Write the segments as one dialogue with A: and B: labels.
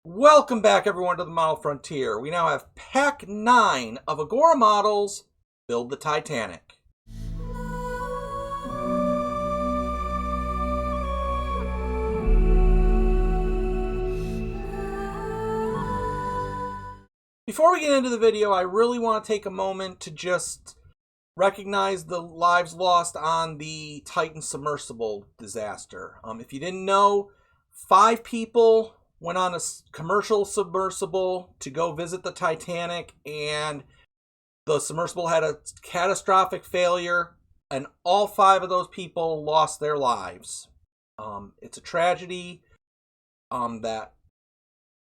A: Welcome back, everyone, to the Model Frontier. We now have Pack 9 of Agora models Build the Titanic. Before we get into the video, I really want to take a moment to just recognize the lives lost on the Titan Submersible disaster. If you didn't know, 5 people went on a commercial submersible to go visit the Titanic, and the submersible had a catastrophic failure, and all 5 of those people lost their lives. It's a tragedy that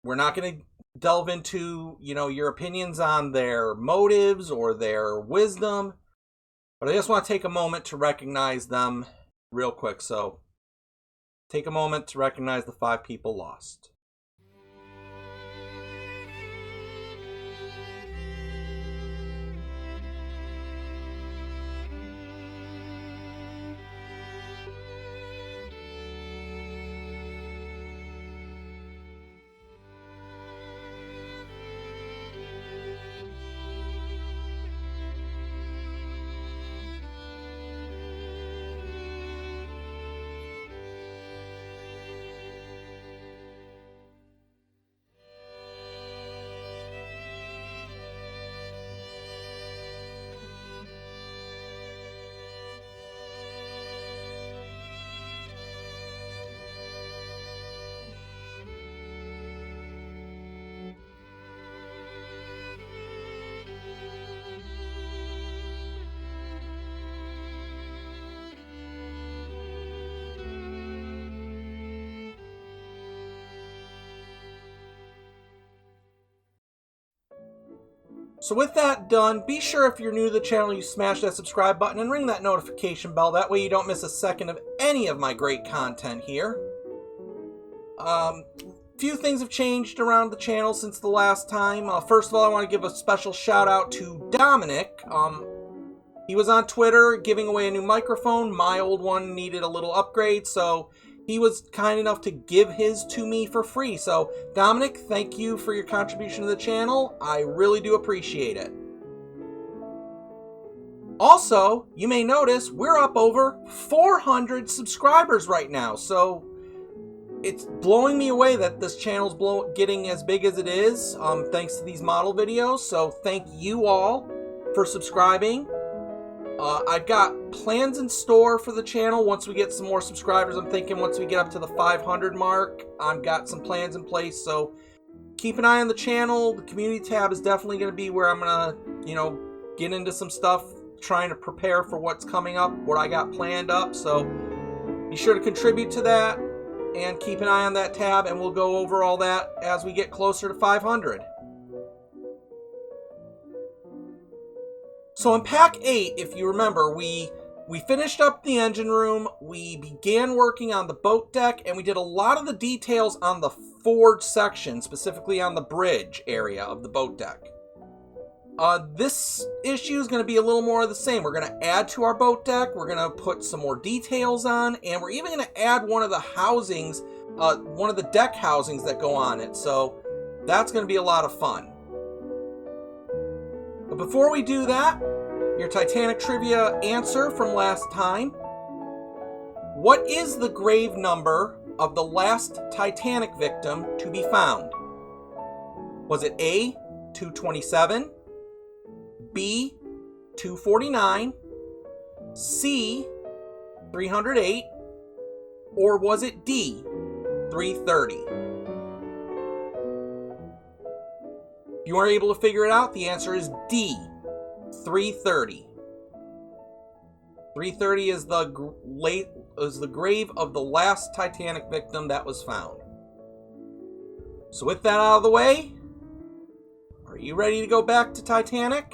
A: we're not going to delve into, your opinions on their motives or their wisdom, but I just want to take a moment to recognize them real quick. So take a moment to recognize the 5 people lost. So with that done, be sure if you're new to the channel, you smash that subscribe button and ring that notification bell. That way you don't miss a second of any of my great content here. Few things have changed around the channel since the last time. First of all, I want to give a special shout out to Dominic. He was on Twitter giving away a new microphone. My old one needed a little upgrade, so he was kind enough to give his to me for free. So, Dominic, thank you for your contribution to the channel. I really do appreciate it. Also, you may notice we're up over 400 subscribers right now. So, it's blowing me away that this channel's getting as big as it is, thanks to these model videos. So, thank you all for subscribing. I've got plans in store for the channel once we get some more subscribers. I'm thinking once we get up to the 500 mark, I've got some plans in place. So keep an eye on the channel. The community tab is definitely going to be where I'm going to, get into some stuff, trying to prepare for what's coming up, what I got planned up. So be sure to contribute to that and keep an eye on that tab, and we'll go over all that as we get closer to 500. So in Pack 8, if you remember, we finished up the engine room, we began working on the boat deck, and we did a lot of the details on the forge section, specifically on the bridge area of the boat deck. This issue is going to be a little more of the same. We're going to add to our boat deck, we're going to put some more details on, and we're even going to add one of the housings, one of the deck housings that go on it. So that's going to be a lot of fun. But before we do that, your Titanic trivia answer from last time. What is the grave number of the last Titanic victim to be found? Was it A, 227, B, 249, C, 308, or was it D, 330? If you weren't able to figure it out, the answer is D, 330. 330 is the grave of the last Titanic victim that was found. So with that out of the way, are you ready to go back to Titanic?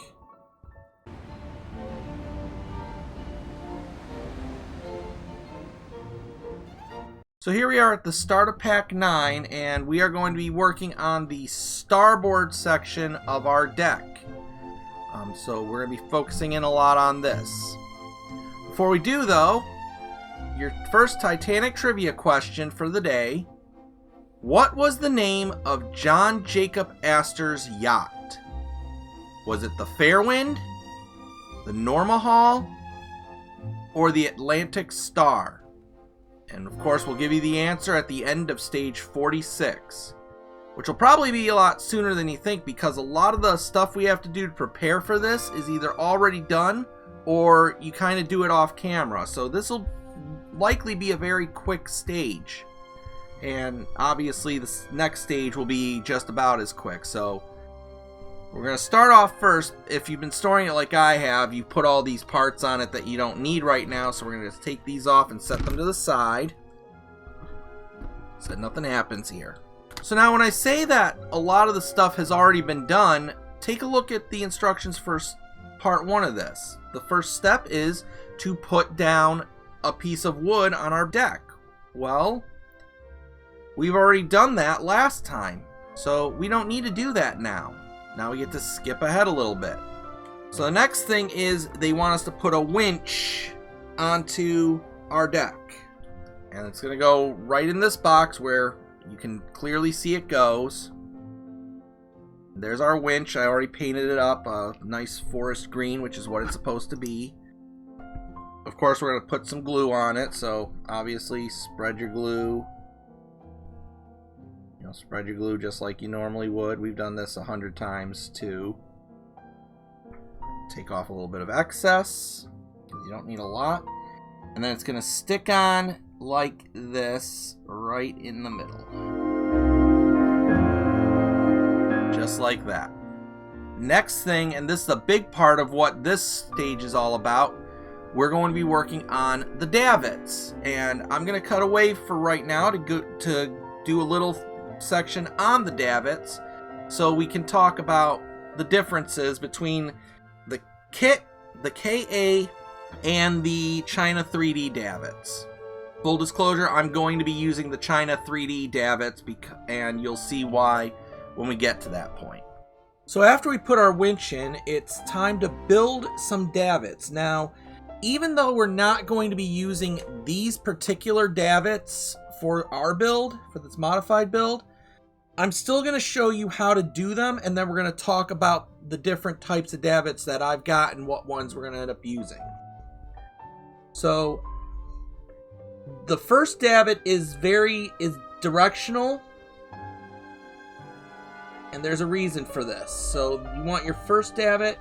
A: So here we are at the start of Pack 9, and we are going to be working on the starboard section of our deck. So we're going to be focusing in a lot on this. Before we do, though, your first Titanic trivia question for the day What was the name of John Jacob Astor's yacht? Was it the Fairwind, the Normahal, or the Atlantic Star? And of course, we'll give you the answer at the end of stage 46, which will probably be a lot sooner than you think, because a lot of the stuff we have to do to prepare for this is either already done or you kind of do it off camera. So this will likely be a very quick stage. And obviously this next stage will be just about as quick. So we're going to start off first. If you've been storing it like I have, you put all these parts on it that you don't need right now. So we're going to take these off and set them to the side so that nothing happens here. So now when I say that a lot of the stuff has already been done, take a look at the instructions for part 1 of this. The first step is to put down a piece of wood on our deck. Well, we've already done that last time, so we don't need to do that now. Now we get to skip ahead a little bit. So the next thing is they want us to put a winch onto our deck. And it's going to go right in this box where you can clearly see it goes. There's our winch. I already painted it up a nice forest green, which is what it's supposed to be. Of course, we're going to put some glue on it, so obviously spread your glue. You know, spread your glue just like you normally would. We've done this 100 times too. Take off a little bit of excess. You don't need a lot. And then it's going to stick on like this right in the middle. Just like that. Next thing, and this is a big part of what this stage is all about, we're going to be working on the davits. And I'm going to cut away for right now to do a little section on the davits so we can talk about the differences between the kit, the KA, and the China 3D davits. Full disclosure, I'm going to be using the China 3D davits, and you'll see why when we get to that point. So after we put our winch in, it's time to build some davits. Now, even though we're not going to be using these particular davits for our build, for this modified build, I'm still going to show you how to do them, and then we're going to talk about the different types of davits that I've got and what ones we're going to end up using. So the first davit is directional, and there's a reason for this. So you want your first davit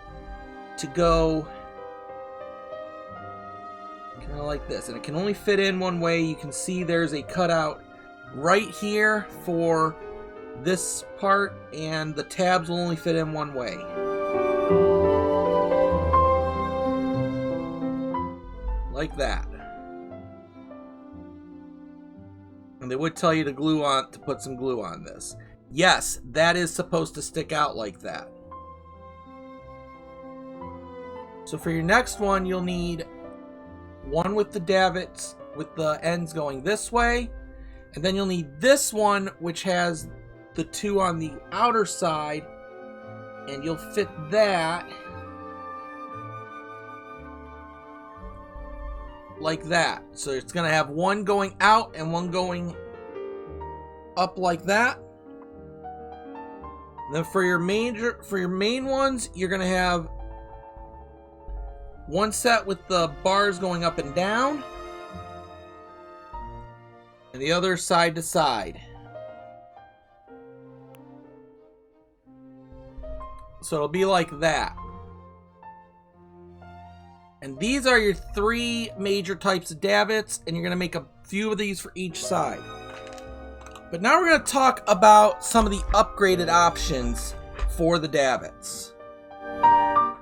A: to go kind of like this, and it can only fit in one way. You can see there's a cutout right here for this part, and the tabs will only fit in one way. Like that. And they would tell you to put some glue on this. Yes, that is supposed to stick out like that. So for your next one, you'll need one with the davits with the ends going this way, and then you'll need this one which has the two on the outer side, and you'll fit that like that. So it's going to have one going out and one going up like that. And then for your main ones, you're going to have one set with the bars going up and down, and the other side to side. So it'll be like that. And these are your 3 major types of davits, and you're going to make a few of these for each side. But now we're going to talk about some of the upgraded options for the davits.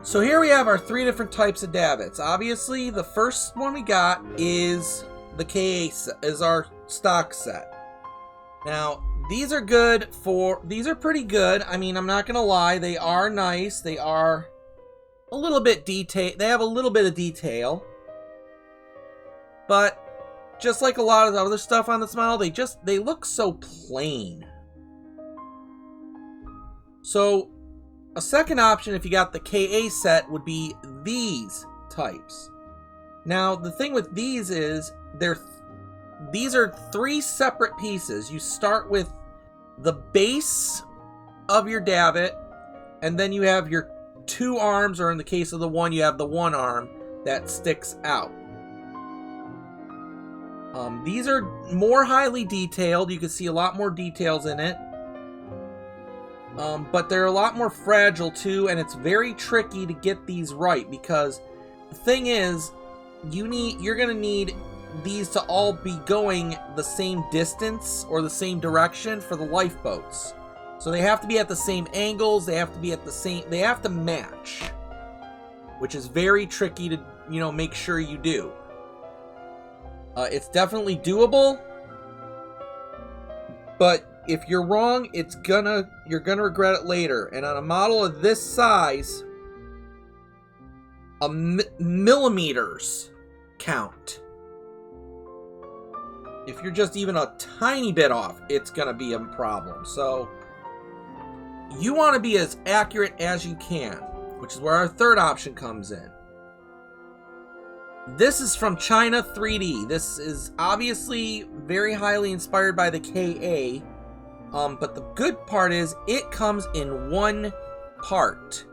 A: So here we have our 3 different types of davits. Obviously, the first one we got is the KA set, is our stock set. Now, these are pretty good. I mean, I'm not going to lie, they are nice. They are a little bit detailed. They have a little bit of detail. But just like a lot of the other stuff on this model, they look so plain. So a second option, if you got the KA set, would be these types. Now, the thing with these is these are 3 separate pieces. You start with the base of your davit, and then you have your two arms, or in the case of the one, you have the one arm that sticks out. These are more highly detailed. You can see a lot more details in it. But they're a lot more fragile too, and it's very tricky to get these right, because the thing is, you're gonna need these to all be going the same distance or the same direction for the lifeboats. So they have to be at the same angles, they have to be at the same, they have to match, which is very tricky to, make sure you do. It's definitely doable, but if you're wrong, you're gonna regret it later. And on a model of this size, millimeters count. If you're just even a tiny bit off, it's gonna be a problem. So you want to be as accurate as you can, which is where our third option comes in. This is from China 3D. This is obviously very highly inspired by the KA, but the good part is it comes in one part.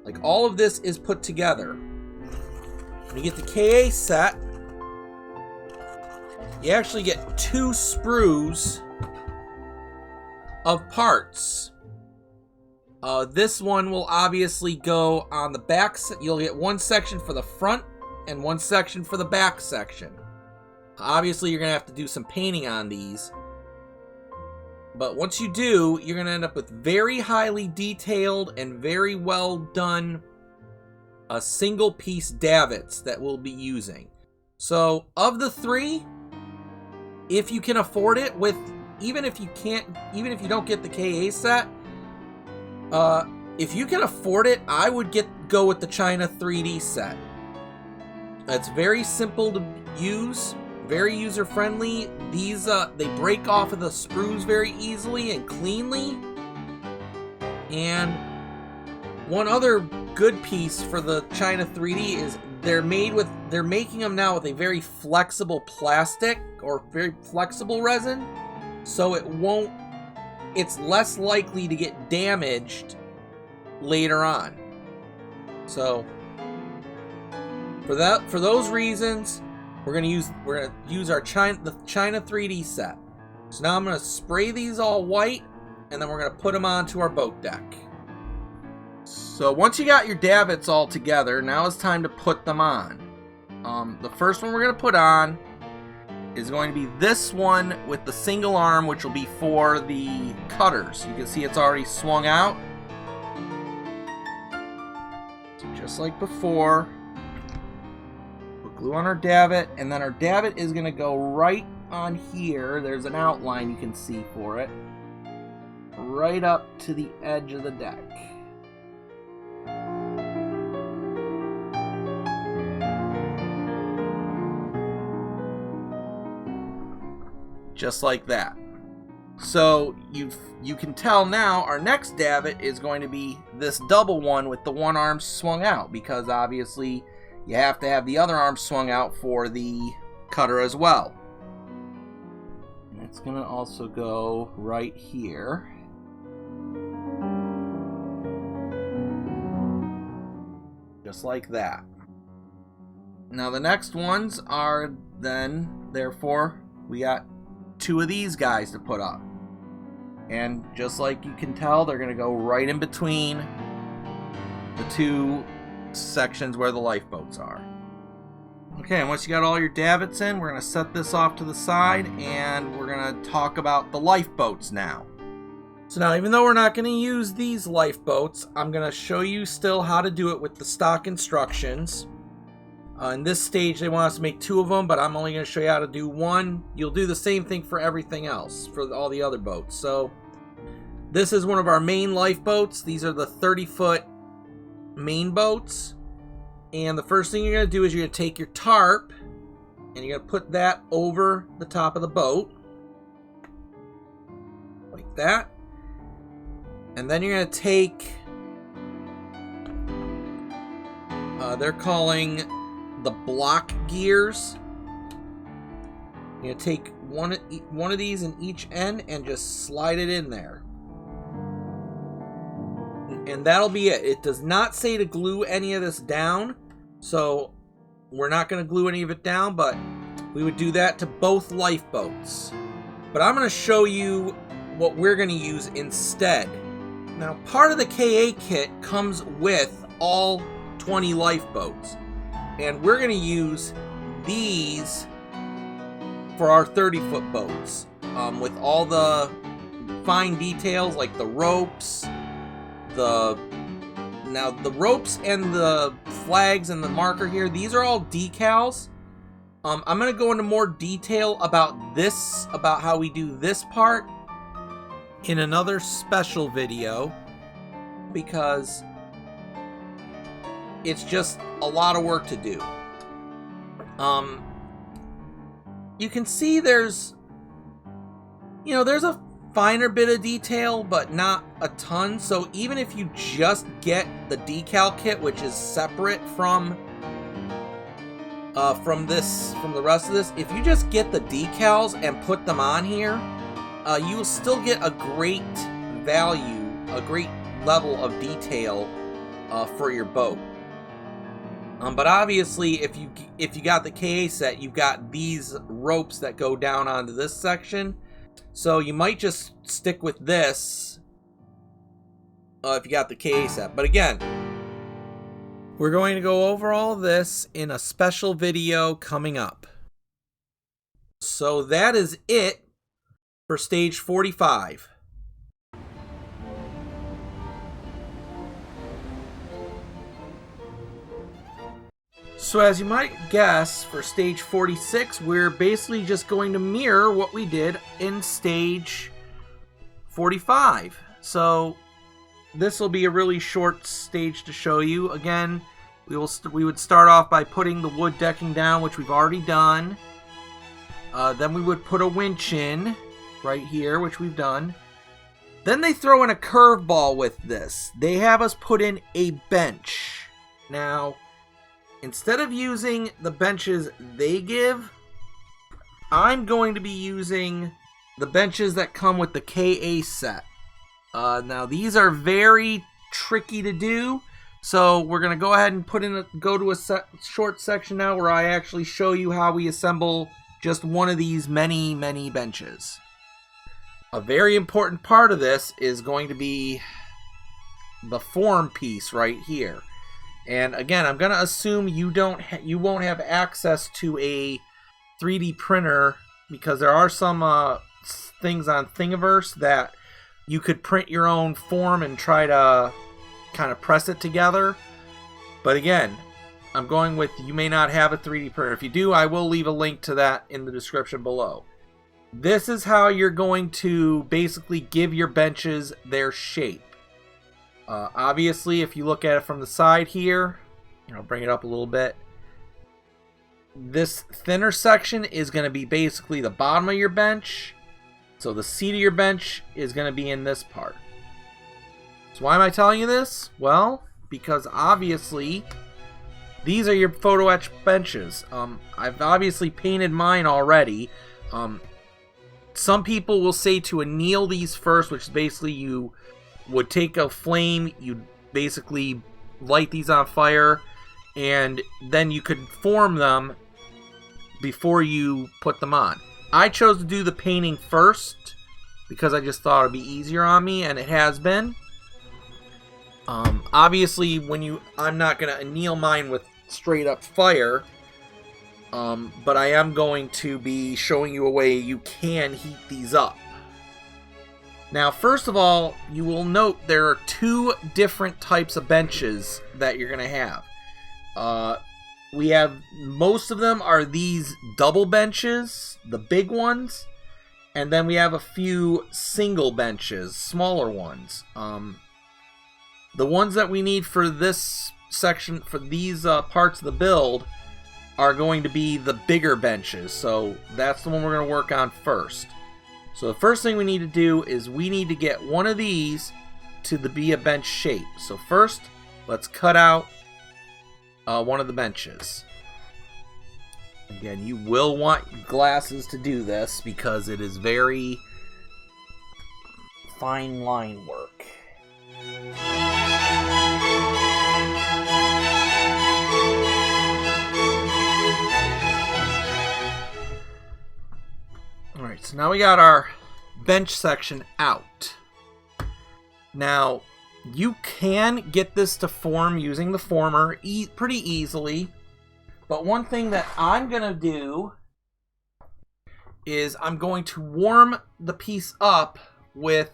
A: Like, all of this is put together. When you get the KA set, you actually get 2 sprues of parts. This one will obviously go on the back. You'll get one section for the front and one section for the back section. Obviously, you're going to have to do some painting on these. But once you do, you're going to end up with very highly detailed and very well done single piece davits that we'll be using. So, of the 3, if you can afford it, even if you don't get the KA set, if you can afford it, I would go with the China 3D set. It's very simple to use, very user-friendly. These, they break off of the sprues very easily and cleanly. And one other good piece for the China 3D is they're making them now with a very flexible plastic or very flexible resin, so it's less likely to get damaged later on. So for those reasons, we're gonna use the China 3D set. So now I'm gonna spray these all white, and then we're gonna put them onto our boat deck. So once you got your davits all together, now it's time to put them on. The first one we're gonna put on is going to be this one with the single arm, which will be for the cutters. You can see it's already swung out. So just like before, put glue on our davit, and then our davit is going to go right on here. There's an outline you can see for it. Right up to the edge of the deck. Just like that. So you can tell now our next davit is going to be this double one with the one arm swung out, because obviously you have to have the other arm swung out for the cutter as well. And it's going to also go right here. Just like that. Now the next ones are then, therefore, we got 2 of these guys to put up. And just like you can tell, they're going to go right in between the 2 sections where the lifeboats are. Okay, and once you got all your davits in, we're going to set this off to the side, and we're going to talk about the lifeboats now. So now, even though we're not going to use these lifeboats, I'm going to show you still how to do it with the stock instructions. In this stage, they want us to make 2 of them, but I'm only going to show you how to do 1. You'll do the same thing for everything else, for all the other boats. So, this is one of our main lifeboats. These are the 30-foot main boats. And the first thing you're going to do is you're going to take your tarp, and you're going to put that over the top of the boat. Like that. And then you're going to take, they're calling the block gears, You're going to take one of these in each end and just slide it in there. And that'll be it. It does not say to glue any of this down, so we're not going to glue any of it down, but we would do that to both lifeboats. But I'm going to show you what we're going to use instead. Now, part of the KA kit comes with all 20 lifeboats, and we're going to use these for our 30-foot boats, with all the fine details like the ropes. Now the ropes and the flags and the marker here, these are all decals. I'm going to go into more detail about this, about how we do this part in another special video, because it's just a lot of work to do. You can see there's a finer bit of detail, but not a ton. So even if you just get the decal kit, which is separate from the rest of this, if you just get the decals and put them on here, you will still get a great value, a great level of detail for your boat. But obviously, if you got the KA set, you've got these ropes that go down onto this section. So you might just stick with this if you got the KA set. But again, we're going to go over all of this in a special video coming up. So that is it for stage 45. So as you might guess, for stage 46, we're basically just going to mirror what we did in stage 45. So this will be a really short stage to show you. Again, we would start off by putting the wood decking down, which we've already done. Then we would put a winch in right here, which we've done. Then they throw in a curveball with this. They have us put in a bench. Now, instead of using the benches they give, I'm going to be using the benches that come with the KA set. Now these are very tricky to do, so we're going to go ahead and go to a short section now where I actually show you how we assemble just one of these many benches. A very important part of this is going to be the form piece right here. And again, I'm going to assume you won't have access to a 3D printer, because there are some things on Thingiverse that you could print your own form and try to kind of press it together. But again, I'm going with, you may not have a 3D printer. If you do, I will leave a link to that in the description below. This is how you're going to basically give your benches their shape. Obviously, if you look at it from the side here, bring it up a little bit. This thinner section is going to be basically the bottom of your bench. So the seat of your bench is going to be in this part. So why am I telling you this? Well, because obviously these are your photo etch benches. I've obviously painted mine already. Some people will say to anneal these first, which is basically you would take a flame, you'd basically light these on fire, and then you could form them before you put them on. I chose to do the painting first because I just thought it'd be easier on me, and it has been. Obviously, I'm not going to anneal mine with straight up fire, but I am going to be showing you a way you can heat these up. Now, first of all, you will note there are two different types of benches that you're going to have. Most of them are these double benches, the big ones, and then we have a few single benches, smaller ones. The ones that we need for this section, for these parts of the build, are going to be the bigger benches, so that's the one we're going to work on first. So the first thing we need to do is we need to get one of these to be a bench shape. So first, let's cut out one of the benches. Again, you will want glasses to do this because it is very fine line work. Alright, so now we got our bench section out. Now, you can get this to form using the former pretty easily. But one thing that I'm going to do is I'm going to warm the piece up with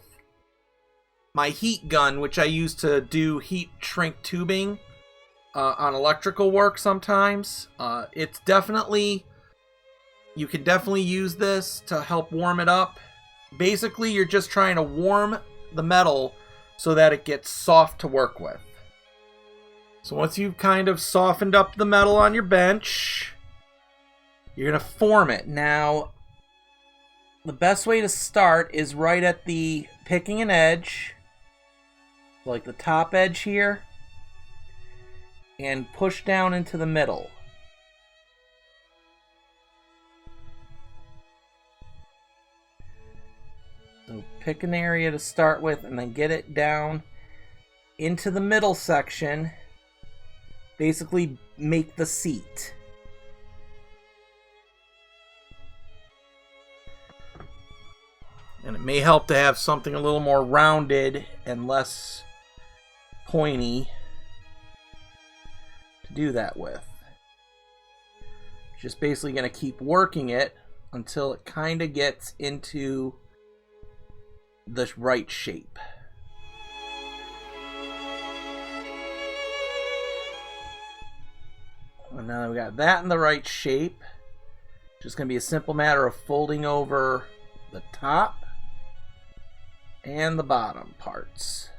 A: my heat gun, which I use to do heat shrink tubing on electrical work sometimes. It's definitely, you can definitely use this to help warm it up. Basically, you're just trying to warm the metal so that it gets soft to work with. So once you've kind of softened up the metal on your bench, you're going to form it. Now, the best way to start is right at the picking an edge, like the top edge here, and push down into the middle. So pick an area to start with and then get it down into the middle section. Basically make the seat. And it may help to have something a little more rounded and less pointy to do that with. Just basically going to keep working it until it kind of gets into the right shape. And now that we got that in the right shape, just going to be a simple matter of folding over the top and the bottom parts.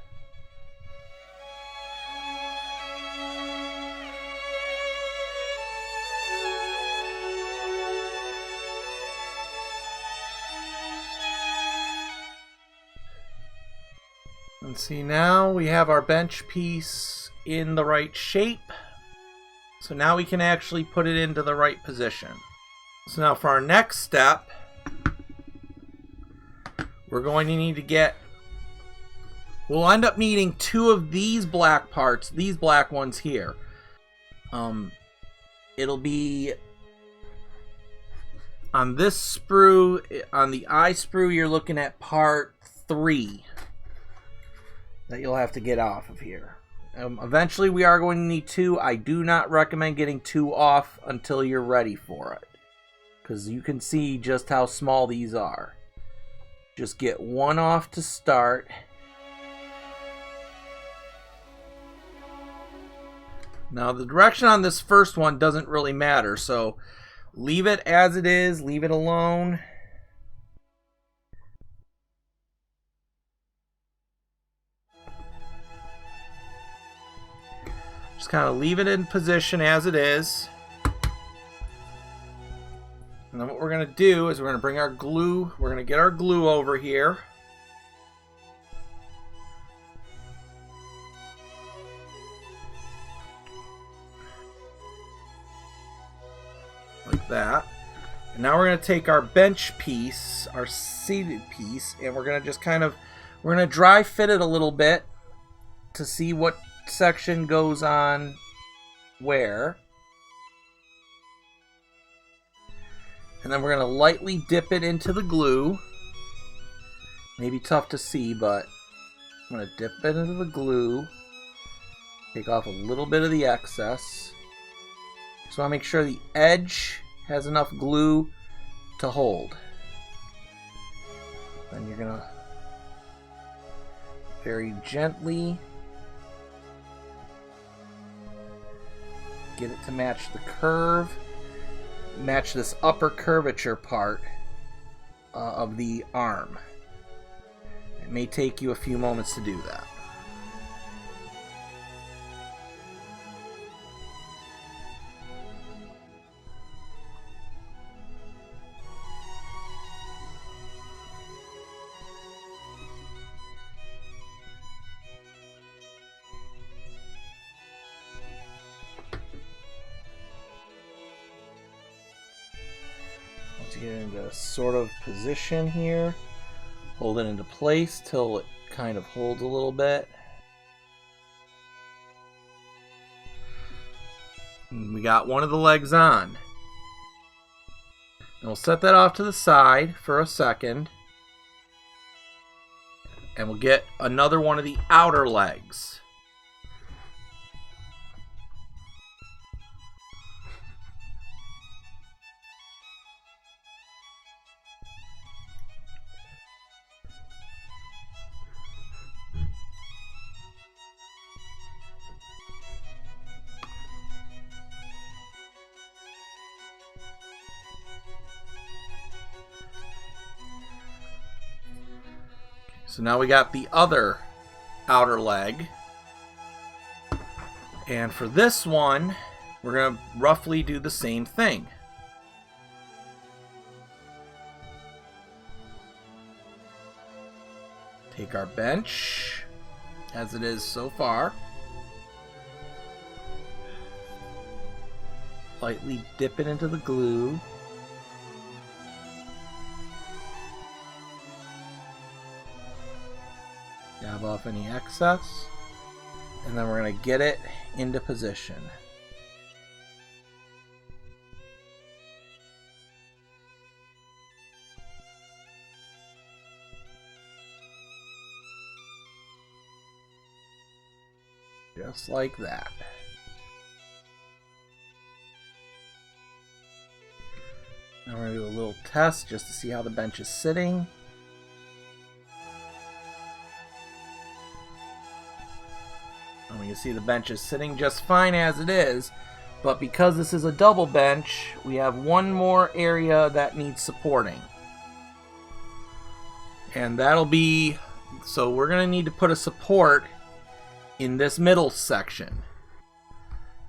A: And see, now we have our bench piece in the right shape. So now we can actually put it into the right position. So now for our next step, we're going to need to get, we'll end up needing two of these black parts, these black ones here. It'll be on this sprue, on the eye sprue, you're looking at part 3 that you'll have to get off of here. Eventually we are going to need 2. I do not recommend getting 2 off until you're ready for it, because you can see just how small these are. Just get 1 off to start. Now the direction on this first one doesn't really matter, so leave it as it is, leave it alone. Just kind of leave it in position as it is. And then what we're going to do is we're going to bring our glue, we're going to get our glue over here. Like that. And now we're going to take our bench piece, our seated piece, and we're going to just kind of, we're going to dry fit it a little bit to see what section goes on where. And then we're going to lightly dip it into the glue. Maybe tough to see, but I'm going to dip it into the glue. Take off a little bit of the excess. So I want to make sure the edge has enough glue to hold. Then you're going to very gently get it to match the curve, match this upper curvature part of the arm. It may take you a few moments to do that. to sort of position here. Hold it into place till it kind of holds a little bit. And we got one of the legs on. And we'll set that off to the side for a second. And we'll get another one of the outer legs. So now we got the other outer leg. And for this one, we're going to roughly do the same thing. Take our bench, as it is so far. Lightly dip it into the glue. Dab off any excess, and then we're going to get it into position. Just like that. Now we're going to do a little test just to see how the bench is sitting. And we can see the bench is sitting just fine as it is, but because this is a double bench, we have one more area that needs supporting. And that'll be, so we're going to need to put a support in this middle section.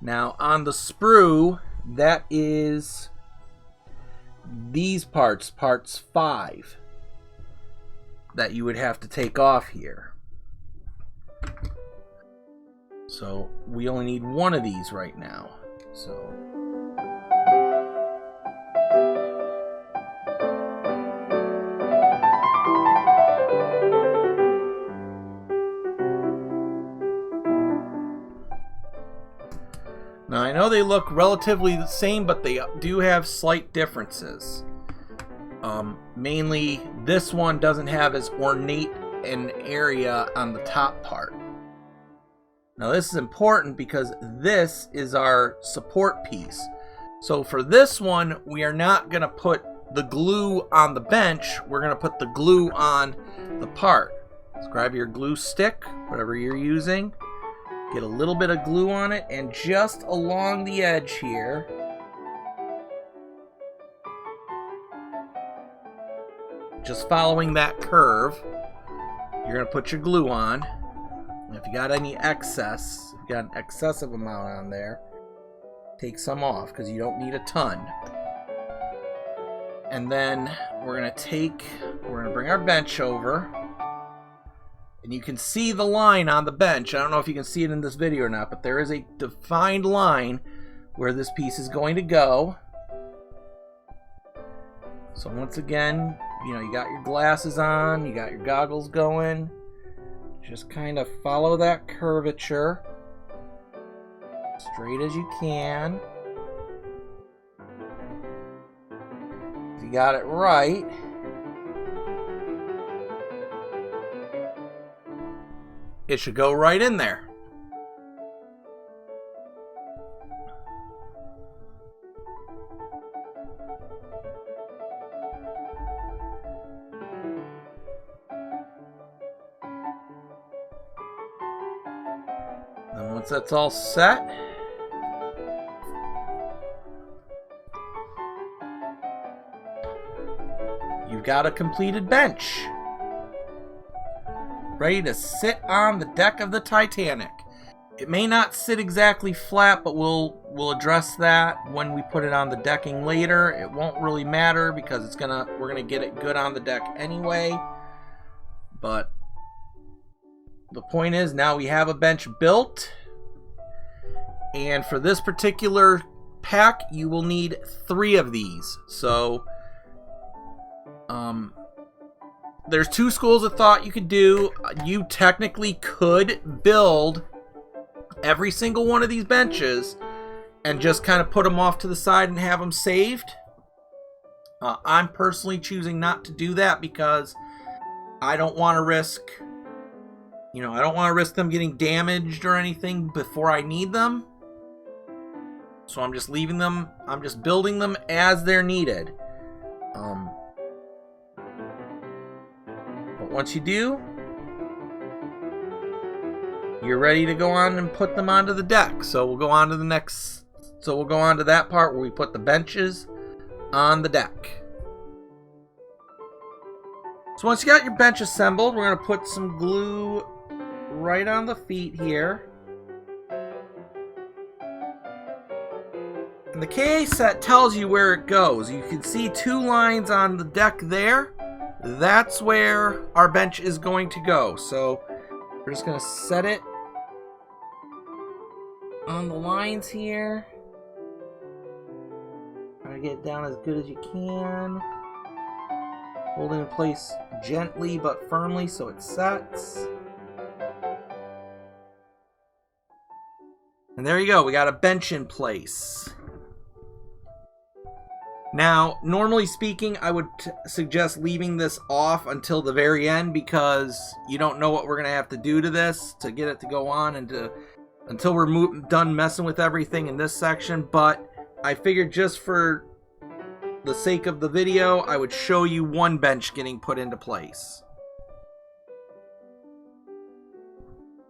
A: Now on the sprue, that is these parts, parts 5, that you would have to take off here. So we only need one of these right now. So now I know they look relatively the same, but they do have slight differences. Mainly this one doesn't have as ornate an area on the top part. Now this is important because this is our support piece. So for this one, we are not going to put the glue on the bench. We're going to put the glue on the part. So grab your glue stick, whatever you're using. Get a little bit of glue on it, and just along the edge here, just following that curve, you're going to put your glue on. And if you got any excess, if you got an excessive amount on there, take some off because you don't need a ton. And then we're going to bring our bench over. And you can see the line on the bench. I don't know if you can see it in this video or not, but there is a defined line where this piece is going to go. So once again, you got your glasses on, you got your goggles going. Just kind of follow that curvature straight as you can. If you got it right, it should go right in there. And once that's all set, you've got a completed bench, ready to sit on the deck of the Titanic. It may not sit exactly flat, but we'll address that when we put it on the decking later. It won't really matter because we're gonna get it good on the deck anyway. But the point is, now we have a bench built, and for this particular pack you will need 3 of these. So There's two schools of thought you could do. You technically could build every single one of these benches and just kind of put them off to the side and have them saved. I'm personally choosing not to do that because I don't want to risk, I don't want to risk them getting damaged or anything before I need them. So I'm just leaving them, I'm just building them as they're needed. But once you do, you're ready to go on and put them onto the deck. So we'll go on to that part where we put the benches on the deck. So once you got your bench assembled, we're going to put some glue right on the feet here. And the KA set tells you where it goes. You can see 2 lines on the deck there. That's where our bench is going to go. So we're just going to set it on the lines here. Try to get it down as good as you can. Hold it in place gently but firmly so it sets. And there you go, we got a bench in place. Now, normally speaking, I would suggest leaving this off until the very end because you don't know what we're going to have to do to this to get it to go on and until we're done messing with everything in this section. But I figured just for the sake of the video, I would show you one bench getting put into place.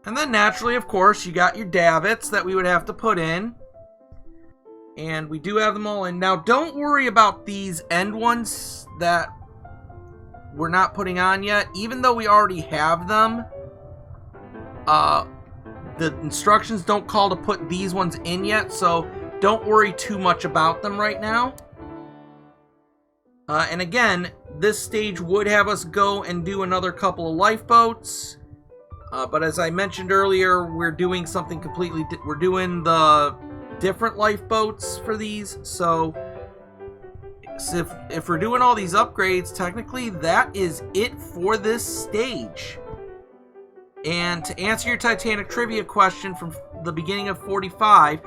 A: And then naturally, of course, you got your davits that we would have to put in. And we do have them all in. Now, don't worry about these end ones that we're not putting on yet. Even though we already have them, the instructions don't call to put these ones in yet. So don't worry too much about them right now. And again, this stage would have us go and do another couple of lifeboats. But as I mentioned earlier, we're doing something completely we're doing the different lifeboats for these. So if we're doing all these upgrades, technically that is it for this stage. And to answer your Titanic trivia question from the beginning of 45,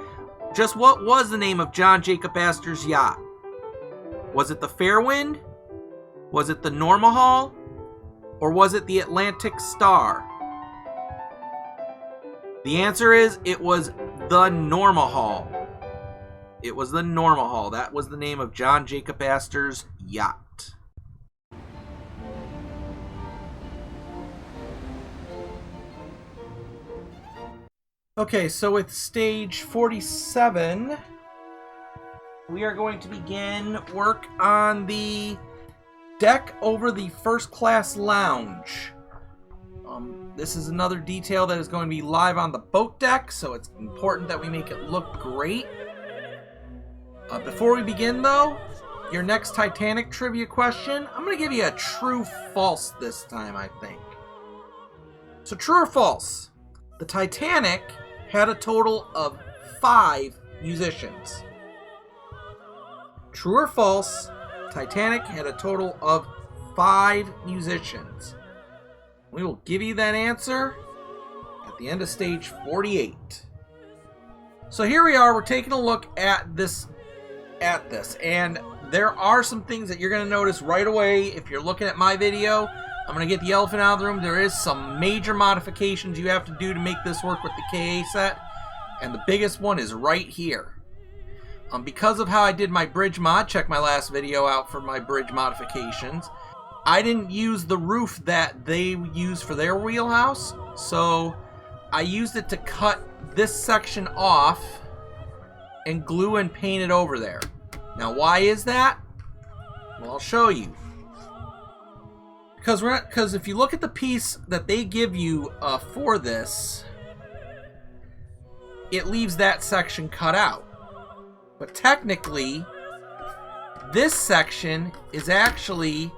A: just what was the name of John Jacob Astor's yacht? Was it the Fairwind? Was it the Normahal? Or was it the Atlantic Star? The answer is it was the Normahal. It was the Normahal. That was the name of John Jacob Astor's yacht. Okay, so with stage 47, we are going to begin work on the deck over the first class lounge. This is another detail that is going to be live on the boat deck, so it's important that we make it look great. Before we begin though, your next Titanic trivia question, I'm going to give you a true-false this time, I think. So true or false? The Titanic had a total of 5 musicians. True or false? Titanic had a total of 5 musicians. We will give you that answer at the end of stage 48. So here we are, we're taking a look at this, and there are some things that you're going to notice right away if you're looking at my video. I'm going to get the elephant out of the room. There is some major modifications you have to do to make this work with the KA set, and the biggest one is right here. Because of how I did my bridge mod, check my last video out for my bridge modifications. I didn't use the roof that they use for their wheelhouse, so I used it to cut this section off and glue and paint it over there. Now, why is that? Well, I'll show you. Because if you look at the piece that they give you for this, it leaves that section cut out. But technically, this section is actually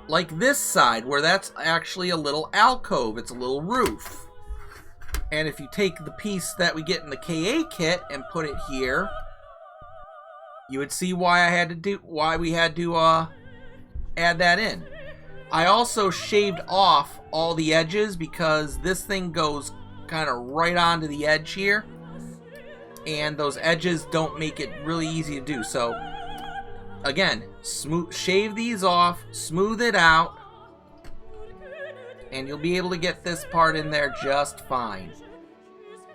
A: like this side, where that's actually a little alcove. It's a little roof. And if you take the piece that we get in the KA kit and put it here, you would see why we had to add that in. I also shaved off all the edges because this thing goes kind of right onto the edge here, and those edges don't make it really easy to do. So again, shave these off, smooth it out, and you'll be able to get this part in there just fine.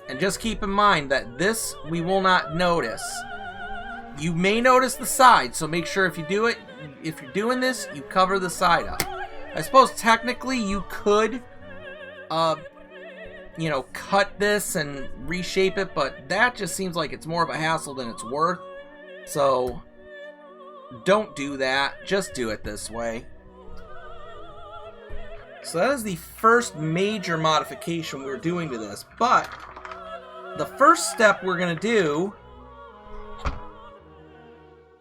A: And just keep in mind that this we will not notice. You may notice the side, so make sure if you're doing this, you cover the side up. I suppose technically you could, cut this and reshape it, but that just seems like it's more of a hassle than it's worth. So don't do that. Just do it this way. So that is the first major modification we're doing to this. But the first step we're going to do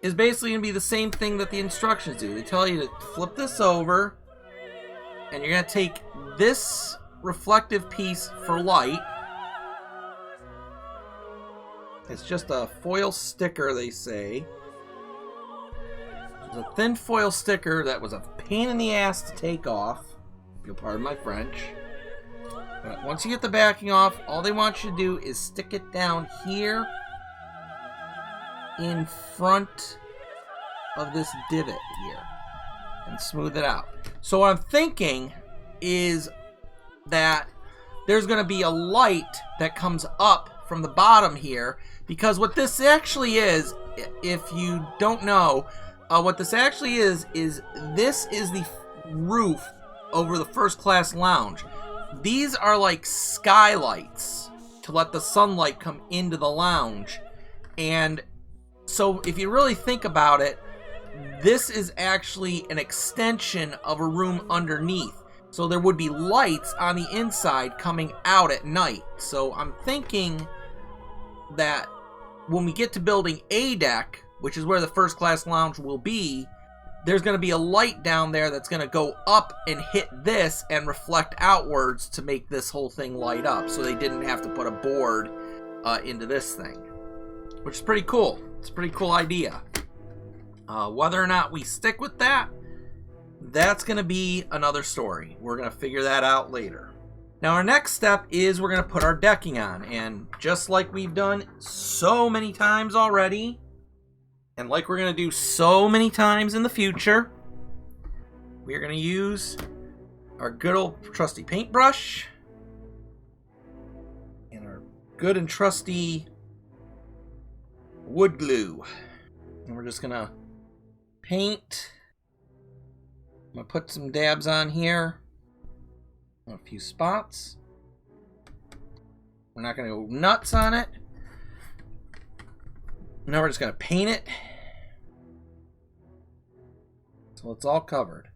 A: is basically going to be the same thing that the instructions do. They tell you to flip this over, and you're going to take this reflective piece for light. It's just a foil sticker, they say. It's a thin foil sticker that was a pain in the ass to take off, if you'll pardon my French. But once you get the backing off, all they want you to do is stick it down here in front of this divot here and smooth it out. So what I'm thinking is that there's going to be a light that comes up from the bottom here, because what this actually is, if you don't know, what this actually is this is the roof over the first class lounge. These are like skylights to let the sunlight come into the lounge. And so if you really think about it, this is actually an extension of a room underneath. So there would be lights on the inside coming out at night. So I'm thinking that when we get to building A deck, which is where the first class lounge will be, there's going to be a light down there that's going to go up and hit this and reflect outwards to make this whole thing light up. So they didn't have to put a board into this thing, which is pretty cool. It's a pretty cool idea. Whether or not we stick with that, that's going to be another story. We're going to figure that out later. Now our next step is we're going to put our decking on. And just like we've done so many times already, and like we're going to do so many times in the future, we're going to use our good old trusty paintbrush and our good and trusty wood glue. And we're just going to paint. I'm going to put some dabs on here, on a few spots. We're not going to go nuts on it. Now we're just going to paint it so it's all covered.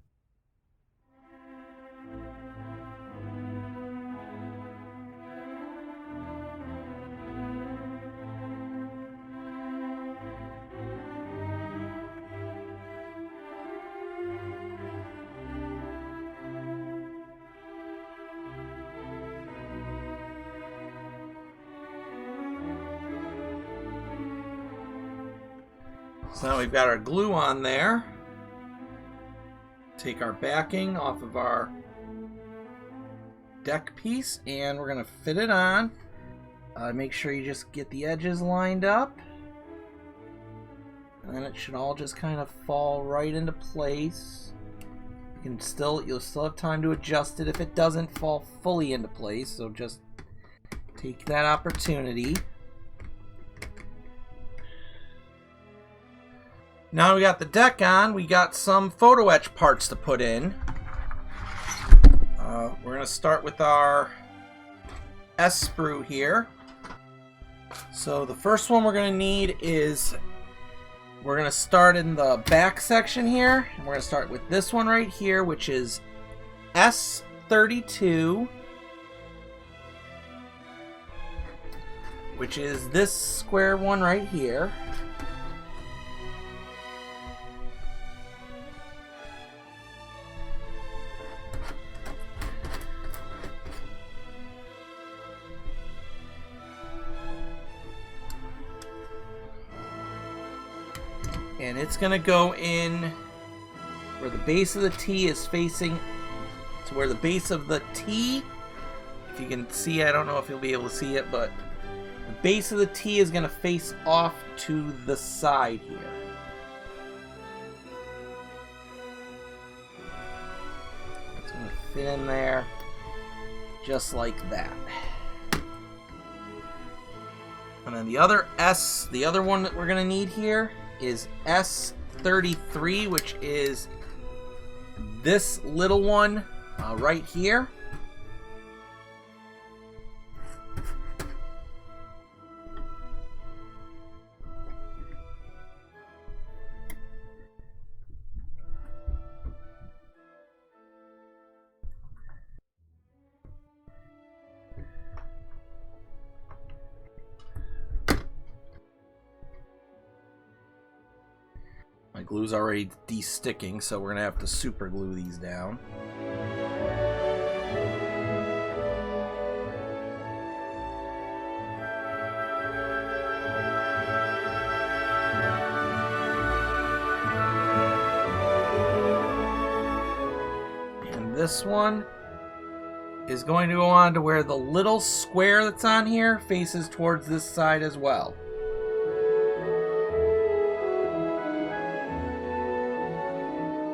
A: So now we've got our glue on there. Take our backing off of our deck piece and we're going to fit it on. Make sure you just get the edges lined up. And then it should all just kind of fall right into place. You'll still have time to adjust it if it doesn't fall fully into place. So just take that opportunity. Now we got the deck on, we got some photo etch parts to put in. We're going to start with our S-sprue here. So the first one we're going to need is, we're going to start in the back section here. And we're going to start with this one right here, which is S32. Which is this square one right here. And it's going to go in where the base of the T is facing to where the base of the T, if you can see, I don't know if you'll be able to see it, but the base of the T is going to face off to the side here. It's going to fit in there just like that. And then the other S, the other one that we're going to need here is S33, which is this little one right here. My glue's already de-sticking, so we're going to have to super glue these down. And this one is going to go on to where the little square that's on here faces towards this side as well.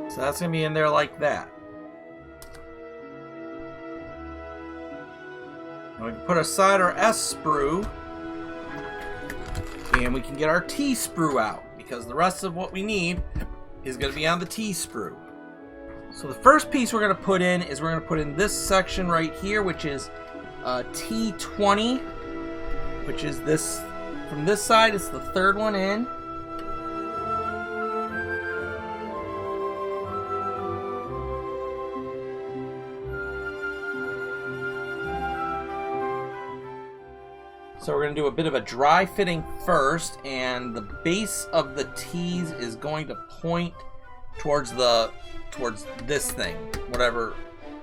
A: So that's going to be in there like that. Now we can put aside our S sprue, and we can get our T sprue out, because the rest of what we need is going to be on the T sprue. So the first piece we're going to put in is we're going to put in this section right here, which is T20, which is this, from this side, it's the third one in. So we're going to do a bit of a dry fitting first, and the base of the T's is going to point towards this thing, whatever.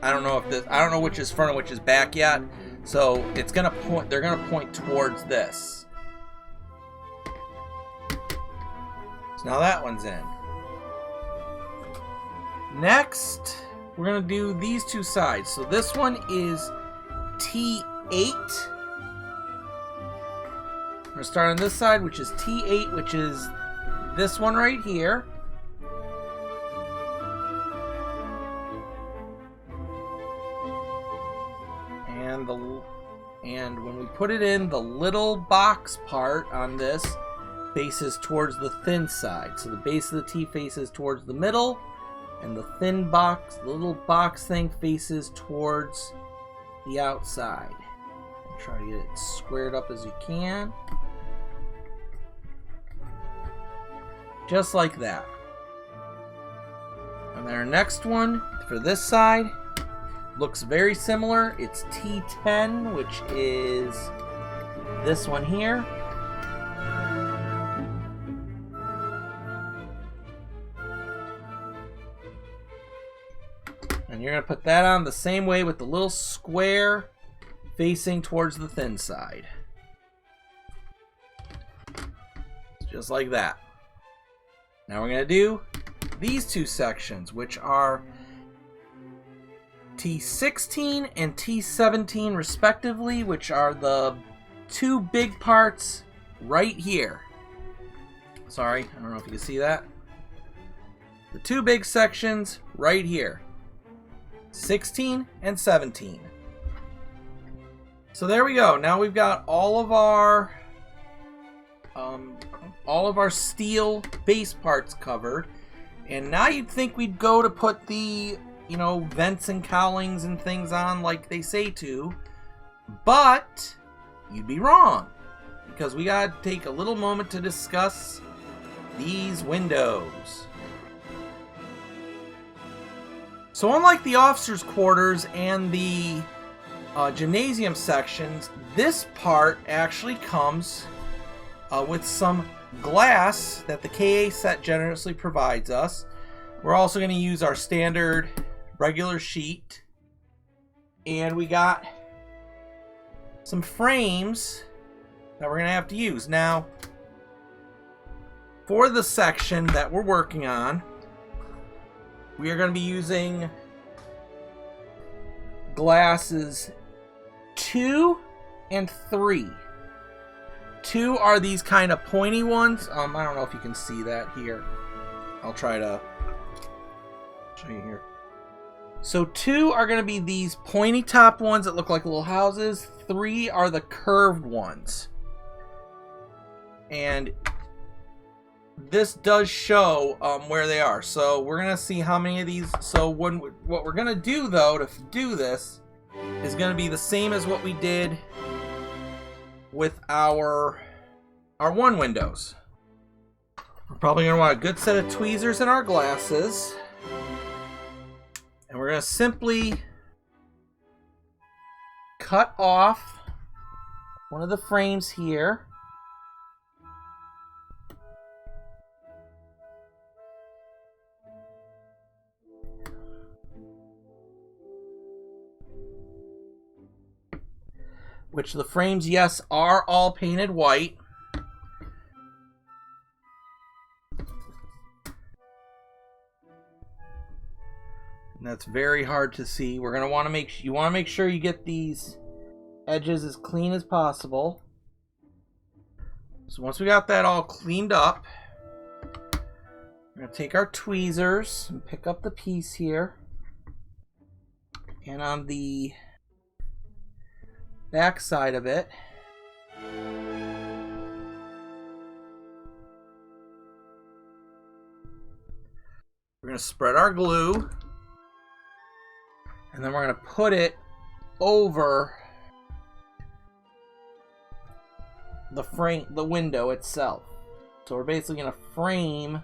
A: I don't know which is front and which is back yet. So it's going to point, they're going to point towards this. So now that one's in. Next, we're going to do these two sides. So this one is T8. We're going to start on this side, which is T8, which is this one right here. And when we put it in, the little box part on this faces towards the thin side. So the base of the T faces towards the middle, and the thin box, the little box thing, faces towards the outside. And try to get it squared up as you can. Just like that. And then our next one for this side looks very similar. It's T10, which is this one here. And you're going to put that on the same way with the little square facing towards the thin side. Just like that. Now we're going to do these two sections, which are T16 and T17 respectively, which are the two big parts right here. Sorry, I don't know if you can see that. The two big sections right here. 16 and 17. So there we go. Now we've got all of our steel base parts covered. And now you'd think we'd go to put the, you know, vents and cowlings and things on like they say to, but you'd be wrong, because we gotta take a little moment to discuss these windows. So unlike the officers' quarters and the gymnasium sections, this part actually comes with some glass that the KA set generously provides us. We're also going to use our standard regular sheet, and we got some frames that we're going to have to use. Now, for the section that we're working on, we are going to be using glasses 2 and 3. 2 are these kind of pointy ones. I don't know if you can see that here. I'll try to show you here. So 2 are going to be these pointy top ones that look like little houses. 3 are the curved ones. And this does show where they are. So we're going to see how many of these. So what we're going to do, though, to do this is going to be the same as what we did with our one windows. We're probably going to want a good set of tweezers in our glasses. And we're going to simply cut off one of the frames here. Which the frames, yes, are all painted white. And that's very hard to see. We're gonna want to make sure you get these edges as clean as possible. So once we got that all cleaned up, we're gonna take our tweezers and pick up the piece here. And on the back side of it, we're going to spread our glue, and then we're going to put it over the frame, the window itself. So we're basically going to frame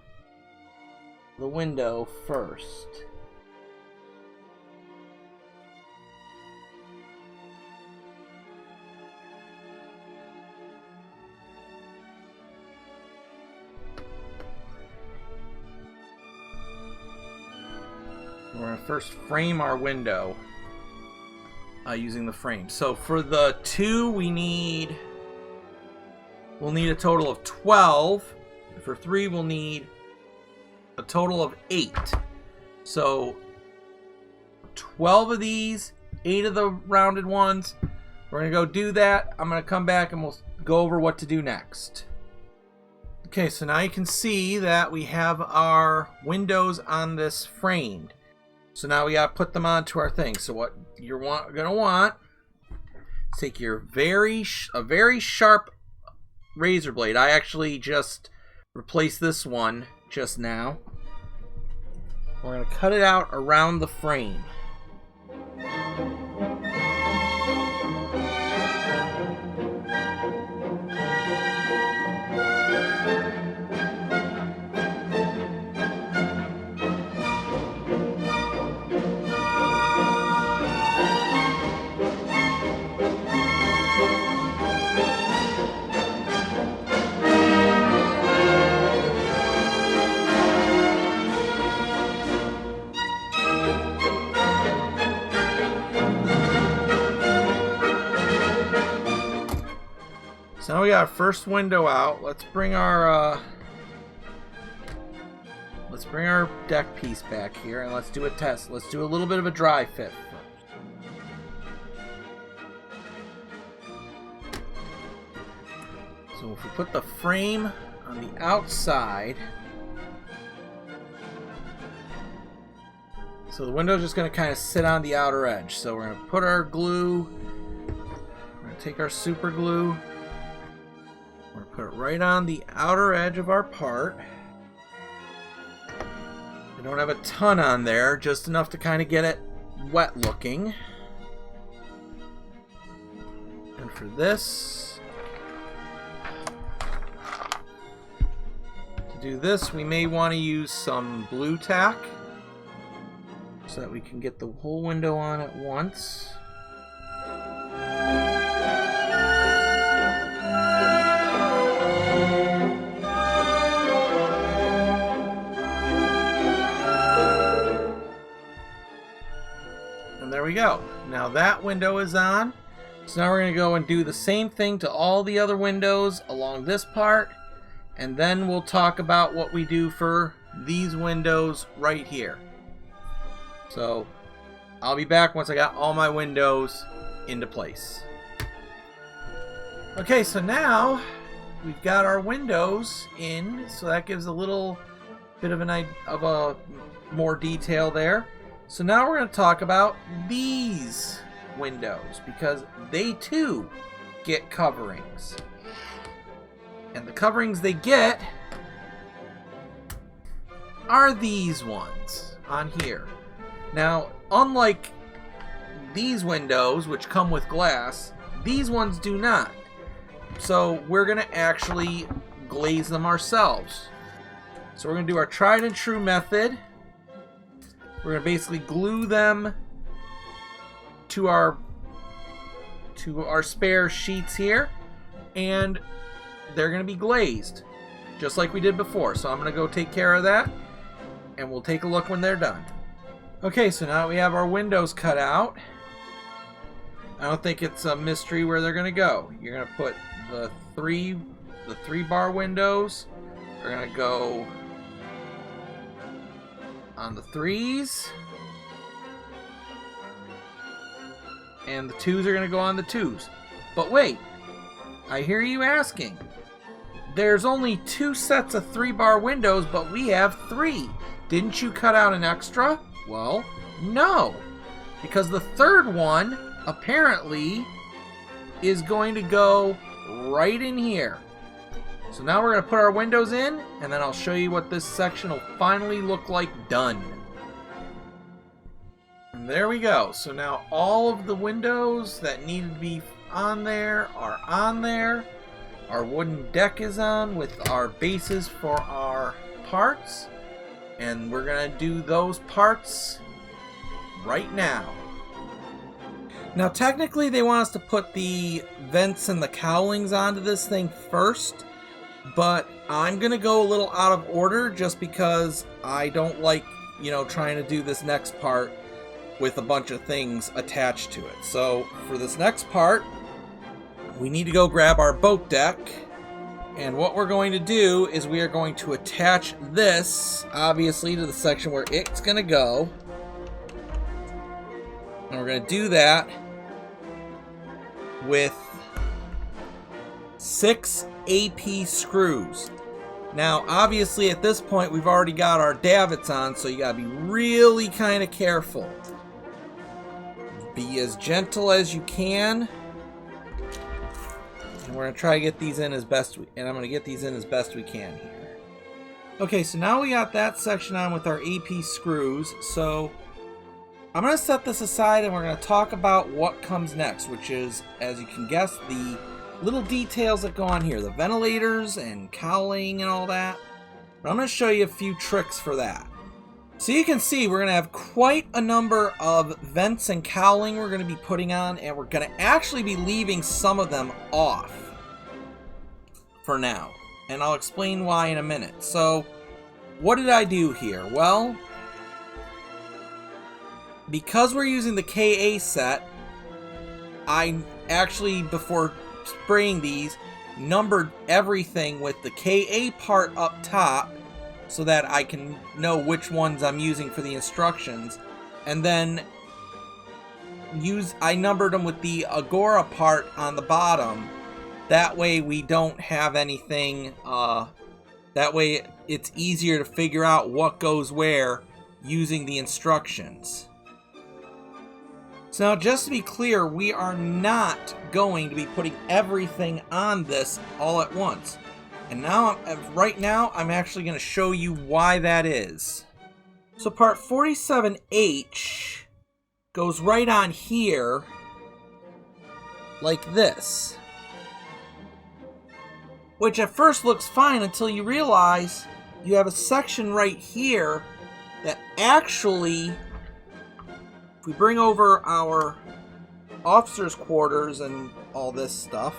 A: the window first. We're going to first frame our window using the frame. So for the 2, we'll need a total of 12. For 3, we'll need a total of 8. So 12 of these, 8 of the rounded ones. We're going to go do that. I'm going to come back and we'll go over what to do next. Okay, so now you can see that we have our windows on this framed. So now we gotta put them onto our thing. So what you're gonna want is take your a very sharp razor blade. I actually just replaced this one just now. We're gonna cut it out around the frame. So now we got our first window out. Let's bring our deck piece back here and let's do a test. Let's do a little bit of a dry fit first. So if we put the frame on the outside, so the window's just going to kind of sit on the outer edge. So we're going to put our glue, we're going to take our super glue, we're going to put it right on the outer edge of our part. We don't have a ton on there, just enough to kind of get it wet looking. And for this, to do this, we may want to use some blue tack so that we can get the whole window on at once. And there we go. Now that window is on. So now we're going to go and do the same thing to all the other windows along this part. And then we'll talk about what we do for these windows right here. So I'll be back once I got all my windows into place. Okay, so now we've got our windows in, so that gives a little bit of a more detail there. So now we're going to talk about these windows, because they too get coverings. And the coverings they get are these ones on here. Now, unlike these windows, which come with glass, these ones do not. So we're going to actually glaze them ourselves. So we're going to do our tried and true method. We're going to basically glue them to our spare sheets here, and they're going to be glazed just like we did before. So I'm going to go take care of that, and we'll take a look when they're done. Okay, so now we have our windows cut out. I don't think it's a mystery where they're going to go. You're going to put the three bar windows. They're going to go on the 3s, and the 2s are going to go on the 2s. But wait, I hear you asking. There's only 2 sets of 3-bar windows, but we have 3. Didn't you cut out an extra? Well, no, because the third one apparently is going to go right in here. So now we're going to put our windows in, and then I'll show you what this section will finally look like done. And there we go. So now all of the windows that needed to be on there are on there. Our wooden deck is on with our bases for our parts. And we're going to do those parts right now. Now technically they want us to put the vents and the cowlings onto this thing first. But I'm going to go a little out of order just because I don't like, trying to do this next part with a bunch of things attached to it. So for this next part, we need to go grab our boat deck. And what we're going to do is we are going to attach this, obviously, to the section where it's going to go. And we're going to do that with 6 AP screws. Now, obviously, at this point, we've already got our davits on, so you gotta be really kind of careful. Be as gentle as you can. And we're gonna try to get these in as best we can here. Okay, so now we got that section on with our AP screws. So I'm gonna set this aside, and we're gonna talk about what comes next, which is, as you can guess, the little details that go on here, the ventilators and cowling and all that. But I'm going to show you a few tricks for that. So you can see we're going to have quite a number of vents and cowling we're going to be putting on, and we're going to actually be leaving some of them off for now. And I'll explain why in a minute. So what did I do here? Well, because we're using the KA set, I actually, before spraying these, numbered everything with the KA part up top so that I can know which ones I'm using for the instructions, and then I numbered them with the Agora part on the bottom. That way we don't have anything, that way it's easier to figure out what goes where using the instructions. So now, just to be clear, we are not going to be putting everything on this all at once. And now, right now, I'm actually going to show you why that is. So part 47H goes right on here, like this. Which at first looks fine until you realize you have a section right here that actually, if we bring over our officers' quarters and all this stuff,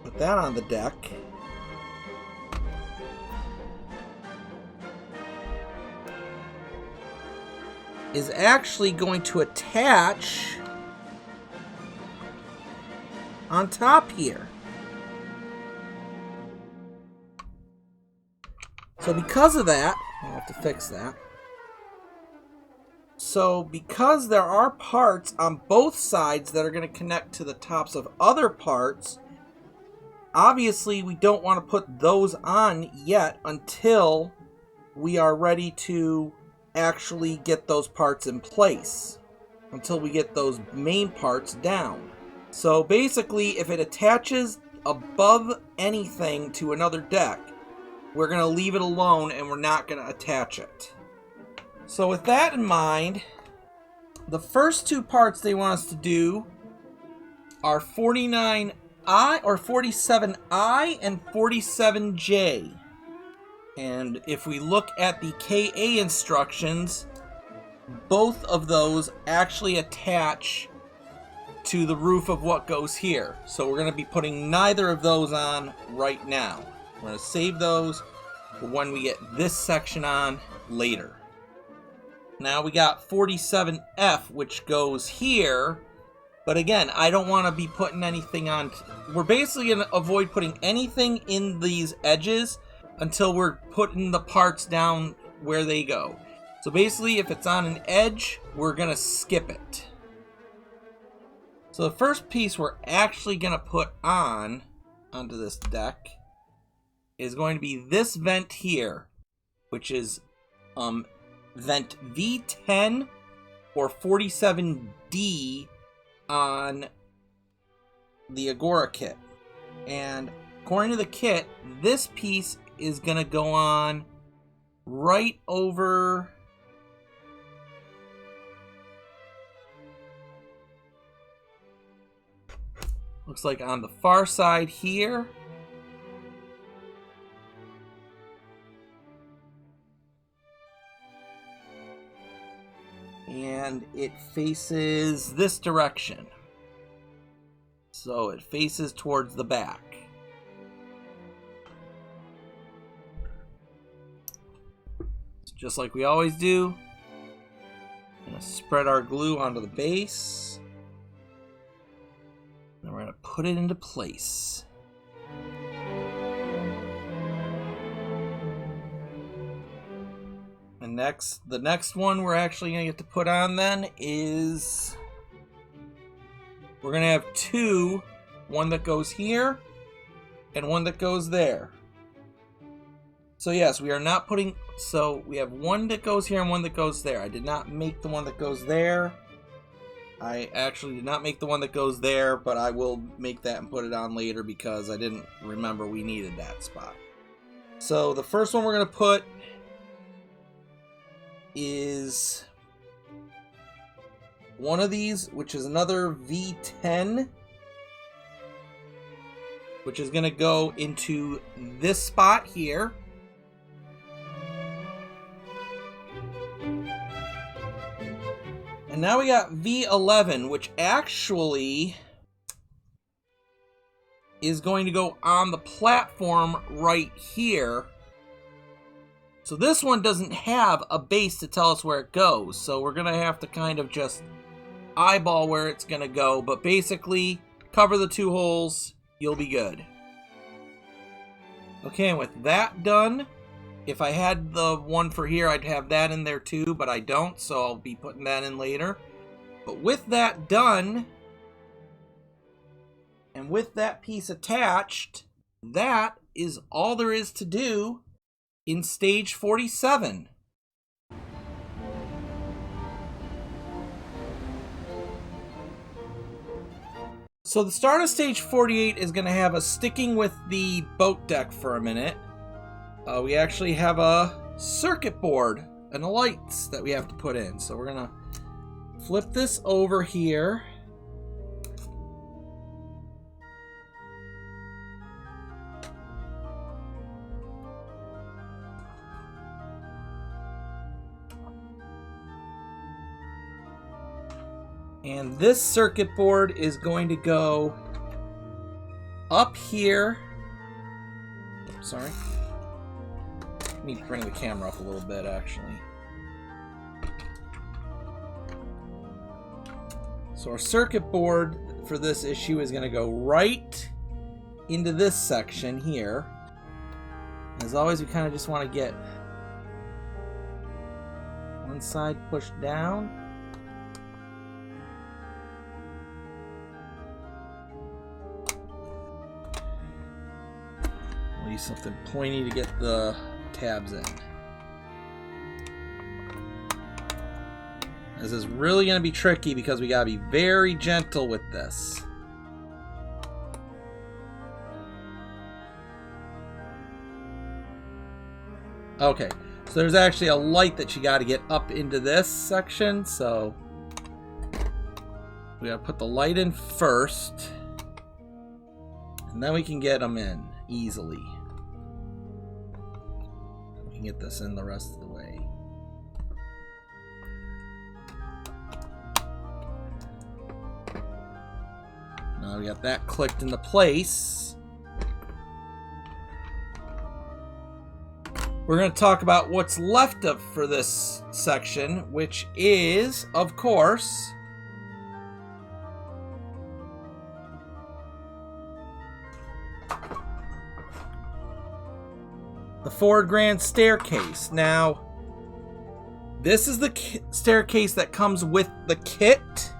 A: put that on the deck, is actually going to attach on top here. So because of that, I'll have to fix that. So because there are parts on both sides that are going to connect to the tops of other parts, obviously we don't want to put those on yet until we are ready to actually get those parts in place, until we get those main parts down. So basically, if it attaches above anything to another deck, we're going to leave it alone and we're not going to attach it. So with that in mind, the first two parts they want us to do are 49I or 47I and 47J. And if we look at the KA instructions, both of those actually attach to the roof of what goes here. So we're going to be putting neither of those on right now. We're going to save those for when we get this section on later. Now we got 47F, which goes here. But again, I don't want to be putting anything on. We're basically going to avoid putting anything in these edges until we're putting the parts down where they go. So basically, if it's on an edge, we're going to skip it. So the first piece we're actually going to put onto this deck is going to be this vent here, which is vent V10 or 47D on the Agora kit. And according to the kit, this piece is going to go on right over looks like on the far side here. And it faces this direction. So it faces towards the back. Just like we always do. Gonna spread our glue onto the base. Then we're gonna put it into place. And the next one we're actually gonna get to put on then is we're gonna have two, one that goes here and one that goes there. So yes, we are not putting, so we have one that goes here and one that goes there. I did not make the one that goes there. I actually did not make the one that goes there, but I will make that and put it on later because I didn't remember we needed that spot. So the first one we're going to put is one of these, which is another V10, which is going to go into this spot here. And now we got V11, which actually is going to go on the platform right here. So this one doesn't have a base to tell us where it goes. So we're going to have to kind of just eyeball where it's going to go. But basically, cover the two holes, you'll be good. Okay, and with that done, if I had the one for here, I'd have that in there too, but I don't, so I'll be putting that in later. But with that done, and with that piece attached, that is all there is to do in stage 47. So the start of stage 48 is going to have us sticking with the boat deck for a minute. We actually have a circuit board and the lights that we have to put in. So we're going to flip this over here. And this circuit board is going to go up here. Sorry. I need to bring the camera up a little bit, actually. So our circuit board for this issue is going to go right into this section here. As always, we kind of just want to get one side pushed down. We'll use something pointy to get the tabs in. This is really going to be tricky because we got to be very gentle with this. Okay, so there's actually a light that you got to get up into this section, so we got to put the light in first, and then we can get them in easily. We can get this in the rest of the way. Now we got that clicked into place. We're going to talk about what's left of for this section, which is, of course, the forward grand staircase. Now, this is the staircase that comes with the kit.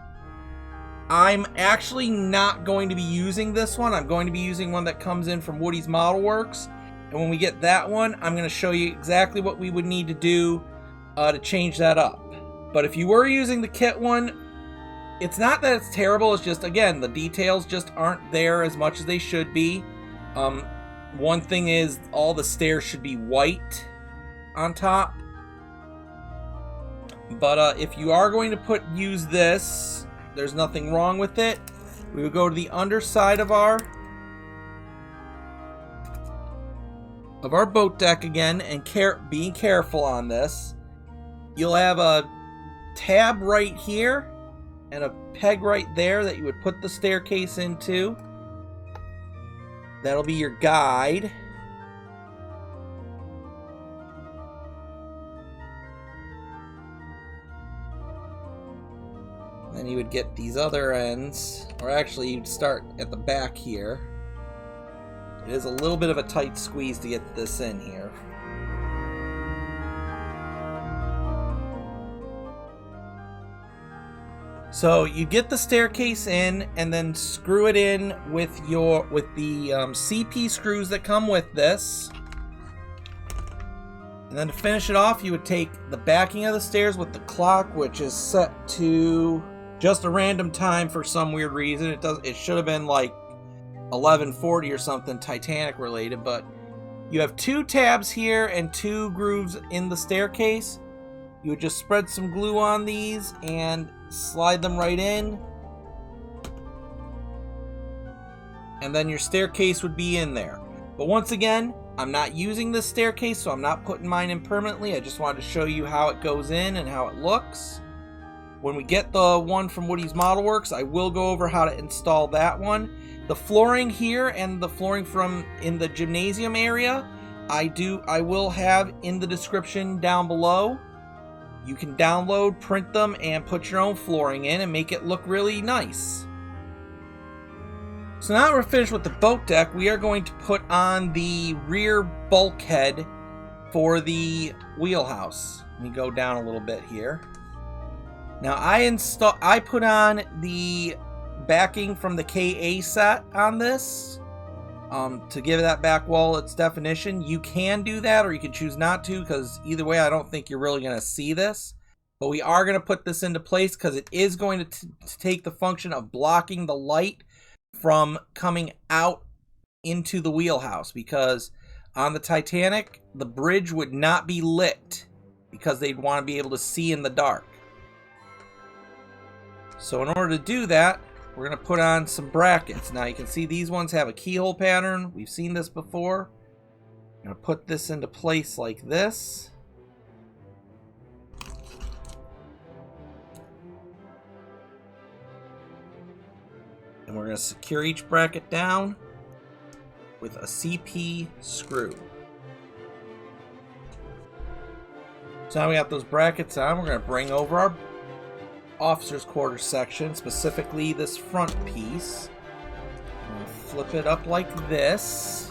A: I'm actually not going to be using this one. I'm going to be using one that comes in from Woody's Model Works. And when we get that one, I'm going to show you exactly what we would need to do to change that up. But if you were using the kit one, it's not that it's terrible. It's just, again, the details just aren't there as much as they should be. One thing is all the stairs should be white on top. But if you are going to use this, there's nothing wrong with it. We would go to the underside of our boat deck again, and being careful on this. You'll have a tab right here and a peg right there that you would put the staircase into. That'll be your guide. Then you would get these other ends, or actually you'd start at the back here. It is a little bit of a tight squeeze to get this in here. So you get the staircase in and then screw it in with the CP screws that come with this. And then to finish it off, you would take the backing of the stairs with the clock, which is set to just a random time for some weird reason. It should have been like 11:40 or something Titanic related, but you have 2 tabs here and 2 grooves in the staircase. You would just spread some glue on these and slide them right in, and then your staircase would be in there. But once again, I'm not using this staircase, so I'm not putting mine in permanently. I just wanted to show you how it goes in and how it looks. When we get the one from Woody's Model Works, I will go over how to install that one. The flooring here and the flooring from in the gymnasium area, I will have in the description down below. You can download, print them, and put your own flooring in and make it look really nice. So now that we're finished with the boat deck, we are going to put on the rear bulkhead for the wheelhouse. Let me go down a little bit here. Now I put on the backing from the KA set on this to give that back wall its definition. You can do that, or you can choose not to, because either way I don't think you're really going to see this. But we are going to put this into place because it is going to take the function of blocking the light from coming out into the wheelhouse, because on the Titanic the bridge would not be lit because they'd want to be able to see in the dark. So in order to do that, we're going to put on some brackets. Now you can see these ones have a keyhole pattern. We've seen this before. I'm going to put this into place like this. And we're going to secure each bracket down with a CP screw. So now we got those brackets on. We're going to bring over our officer's quarters section, specifically this front piece. We'll flip it up like this,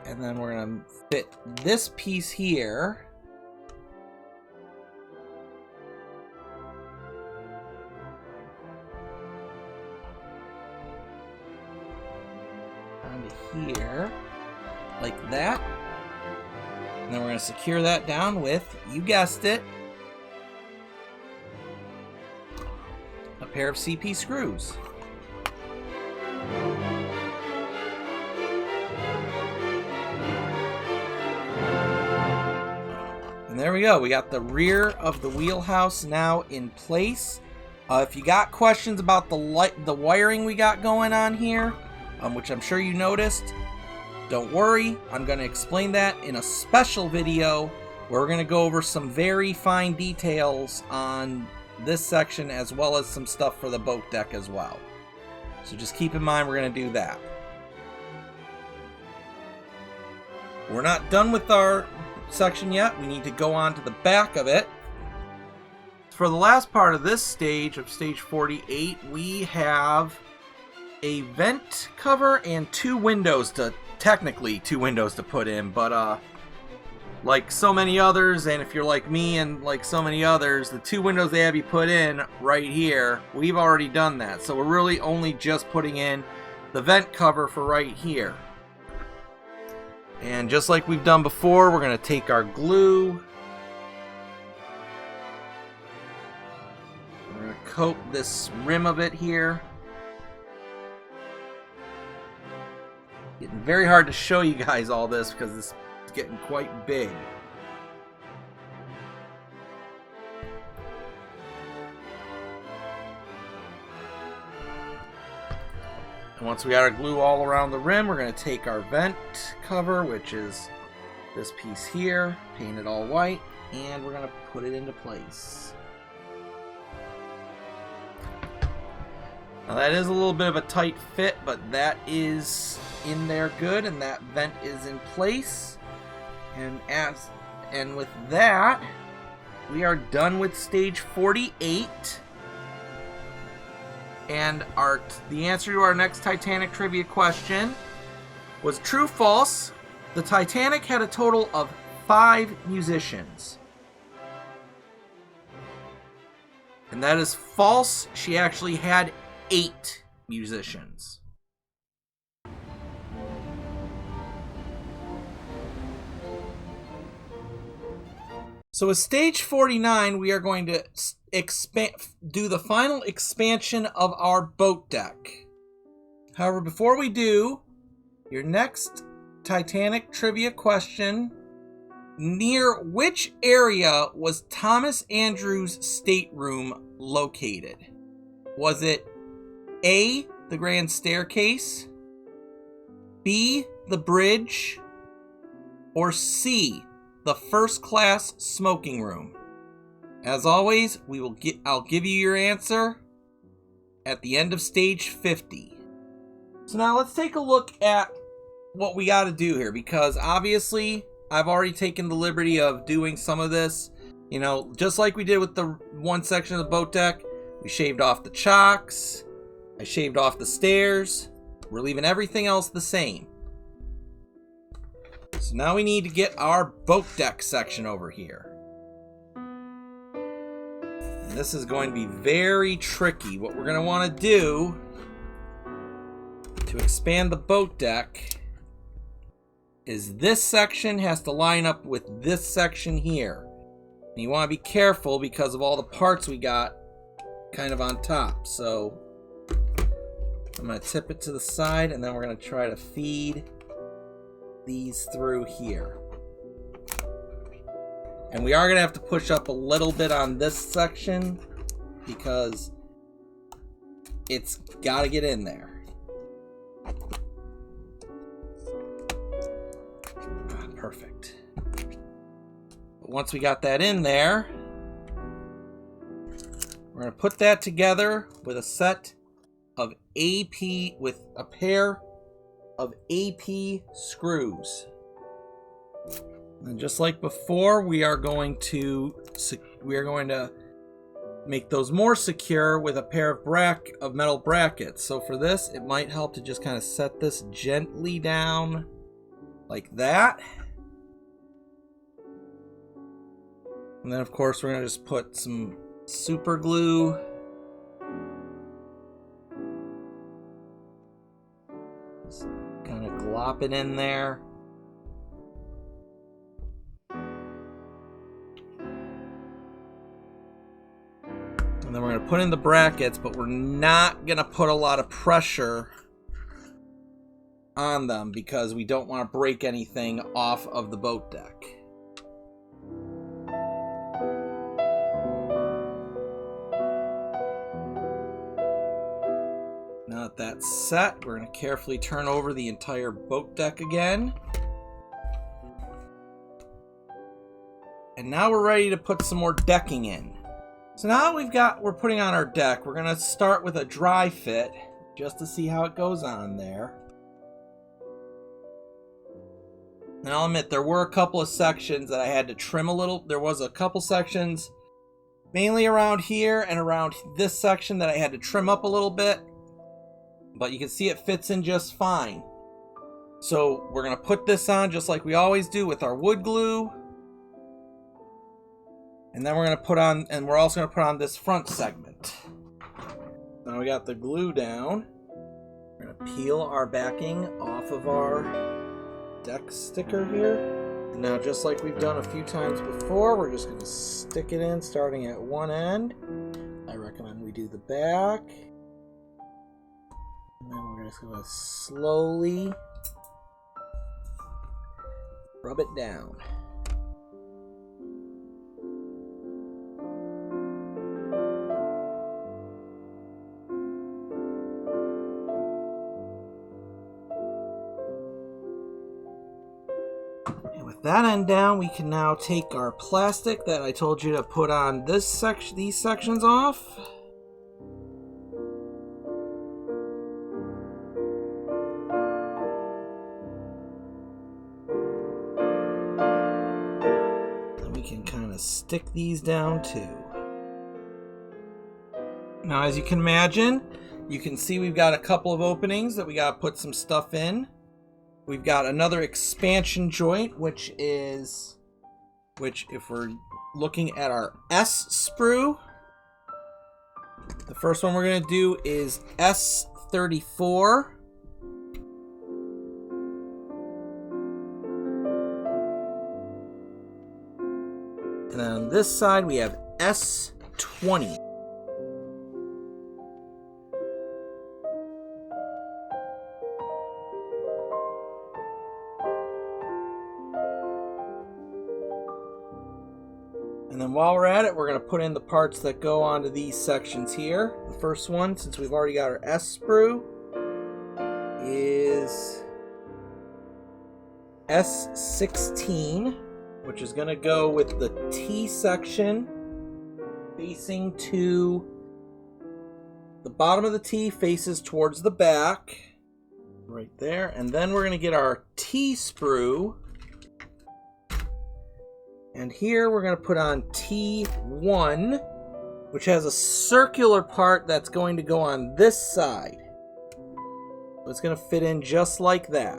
A: and then we're going to fit this piece here onto here, like that. And then we're going to secure that down with, you guessed it, a pair of CP screws. And there we go. We got the rear of the wheelhouse now in place. If you got questions about the wiring we got going on here, which I'm sure you noticed, don't worry. I'm going to explain that in a special video where we're going to go over some very fine details on this section as well as some stuff for the boat deck as well. So just keep in mind we're going to do that. We're not done with our section yet. We need to go on to the back of it. For the last part of this stage, of stage 48, we have a vent cover and technically two windows to put in, but like so many others, and if you're like me and like so many others, the two windows they have you put in right here, we've already done that. So we're really only just putting in the vent cover for right here. And just like we've done before, we're going to take our glue. We're going to coat this rim of it here. Getting very hard to show you guys all this because it's getting quite big. And once we got our glue all around the rim, we're going to take our vent cover, which is this piece here, paint it all white, and we're going to put it into place. Now that is a little bit of a tight fit, but that is in there good, and that vent is in place. And with that, we are done with stage 48. And the answer to our next Titanic trivia question was true, false. The Titanic had a total of 5 musicians. And that is false. She actually had 8 musicians. So with stage 49, we are going to do the final expansion of our boat deck. However, before we do, your next Titanic trivia question: near which area was Thomas Andrews' stateroom located? Was it A, the grand staircase, B, the bridge, or C, the first class smoking room? As always, I'll give you your answer at the end of stage 50. So now let's take a look at what we got to do here, because obviously I've already taken the liberty of doing some of this, just like we did with the one section of the boat deck. We shaved off the chocks, I shaved off the stairs. We're leaving everything else the same. So now we need to get our boat deck section over here. And this is going to be very tricky. What we're going to want to do to expand the boat deck is this section has to line up with this section here. And you want to be careful because of all the parts we got kind of on top. So I'm going to tip it to the side, and then we're going to try to feed these through here. And we are going to have to push up a little bit on this section because it's got to get in there. Perfect. But once we got that in there, we're going to put that together with a set of with a pair of AP screws. And just like before, we are going to make those more secure with a pair of metal brackets. So for this, it might help to just kind of set this gently down like that. And then of course we're going to just put some super glue Kind of glop it in there. And then we're going to put in the brackets, but we're not going to put a lot of pressure on them because we don't want to break anything off of the boat deck. Now that that's set, we're going to carefully turn over the entire boat deck again. And now we're ready to put some more decking in. So now we're putting on our deck. We're going to start with a dry fit just to see how it goes on there. And I'll admit there were a couple of sections that I had to trim a little. There was a couple sections mainly around here and around this section that I had to trim up a little bit. But you can see it fits in just fine. So we're going to put this on just like we always do with our wood glue. And then we're going to put on, and we're also going to put on this front segment. Now we got the glue down. We're going to peel our backing off of our deck sticker here. And now just like we've done a few times before, we're just going to stick it in starting at one end. I recommend we do the back. And then we're just going to slowly rub it down. And with that end down, we can now take our plastic that I told you to put on these sections off. Stick these down too. Now, as you can imagine, you can see we've got a couple of openings that we got to put some stuff in. We've got another expansion joint, which if we're looking at our S sprue, the first one we're going to do is S34. And then on this side, we have S20. And then while we're at it, we're going to put in the parts that go onto these sections here. The first one, since we've already got our S sprue, is S16. Which is going to go with the T section facing to the bottom of the T faces towards the back. Right there. And then we're going to get our T sprue. And here we're going to put on T1, which has a circular part that's going to go on this side. So it's going to fit in just like that.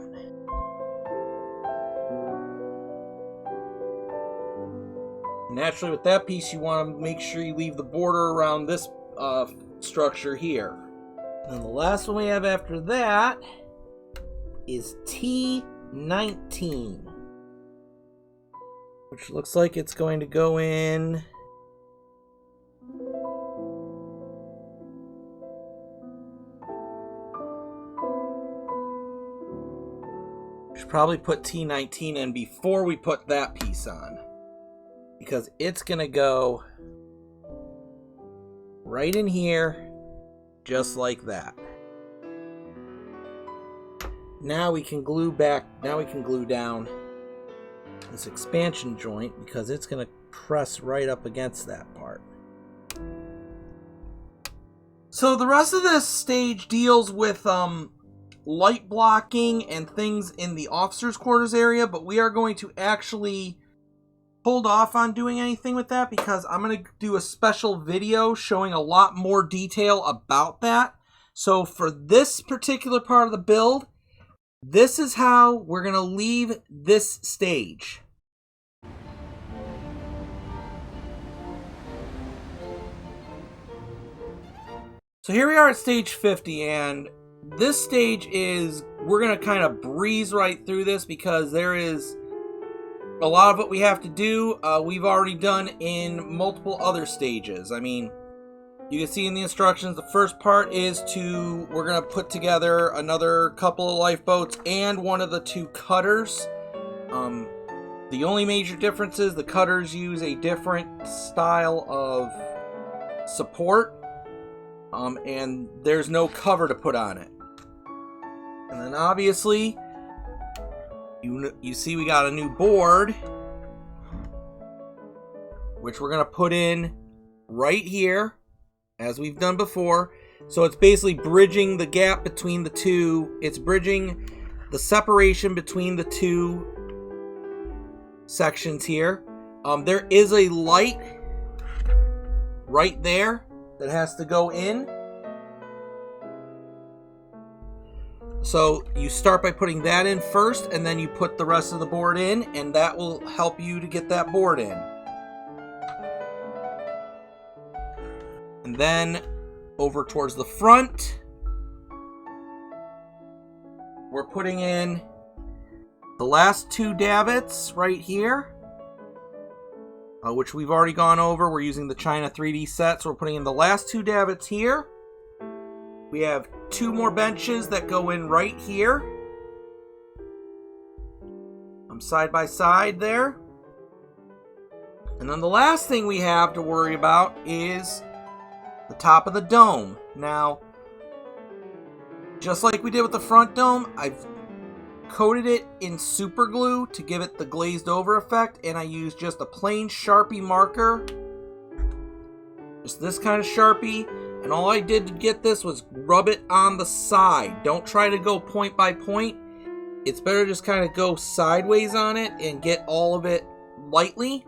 A: Naturally, with that piece, you want to make sure you leave the border around this structure here. And the last one we have after that is T19, which looks like it's going to go in we should probably put T19 in before we put that piece on, because it's going to go right in here, just like that. Now we can glue down this expansion joint, because it's going to press right up against that part. So the rest of this stage deals with light blocking and things in the officers' quarters area, but we are going to actually hold off on doing anything with that because I'm going to do a special video showing a lot more detail about that. So for this particular part of the build, this is how we're going to leave this stage. So here we are at stage 50, and this stage is, we're going to kind of breeze right through this because there is a lot of what we have to do. We've already done in multiple other stages. I mean, you can see in the instructions, the first part is we're going to put together another couple of lifeboats and one of the two cutters. The only major difference is the cutters use a different style of support, and there's no cover to put on it. And then obviously, you see we got a new board, which we're going to put in right here, as we've done before. So it's basically bridging the gap between the two. It's bridging the separation between the two sections here. There is a light right there that has to go in. So you start by putting that in first, and then you put the rest of the board in, and that will help you to get that board in. And then over towards the front, we're putting in the last two davits right here, which we've already gone over. We're using the China 3D set, so we're putting in the last two davits here. We have two more benches that go in right here, side by side there. And then the last thing we have to worry about is the top of the dome. Now, just like we did with the front dome, I've coated it in super glue to give it the glazed over effect, and I used just a plain Sharpie marker, just this kind of Sharpie, and all I did to get this was rub it on the side. Don't try to go point by point. It's better just kind of go sideways on it and get all of it lightly.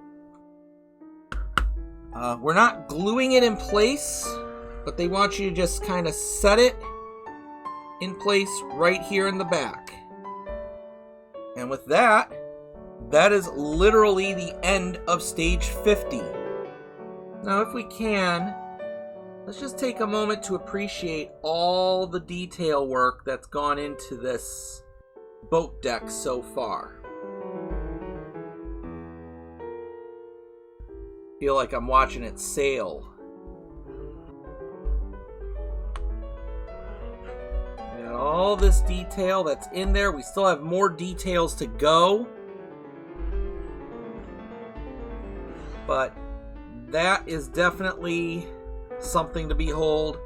A: We're not gluing it in place, but they want you to just kind of set it in place right here in the back. And with that, that is literally the end of stage 50. Now, if we can, let's just take a moment to appreciate all the detail work that's gone into this boat deck so far. Feel like I'm watching it sail. And all this detail that's in there, we still have more details to go. But that is definitely something to behold.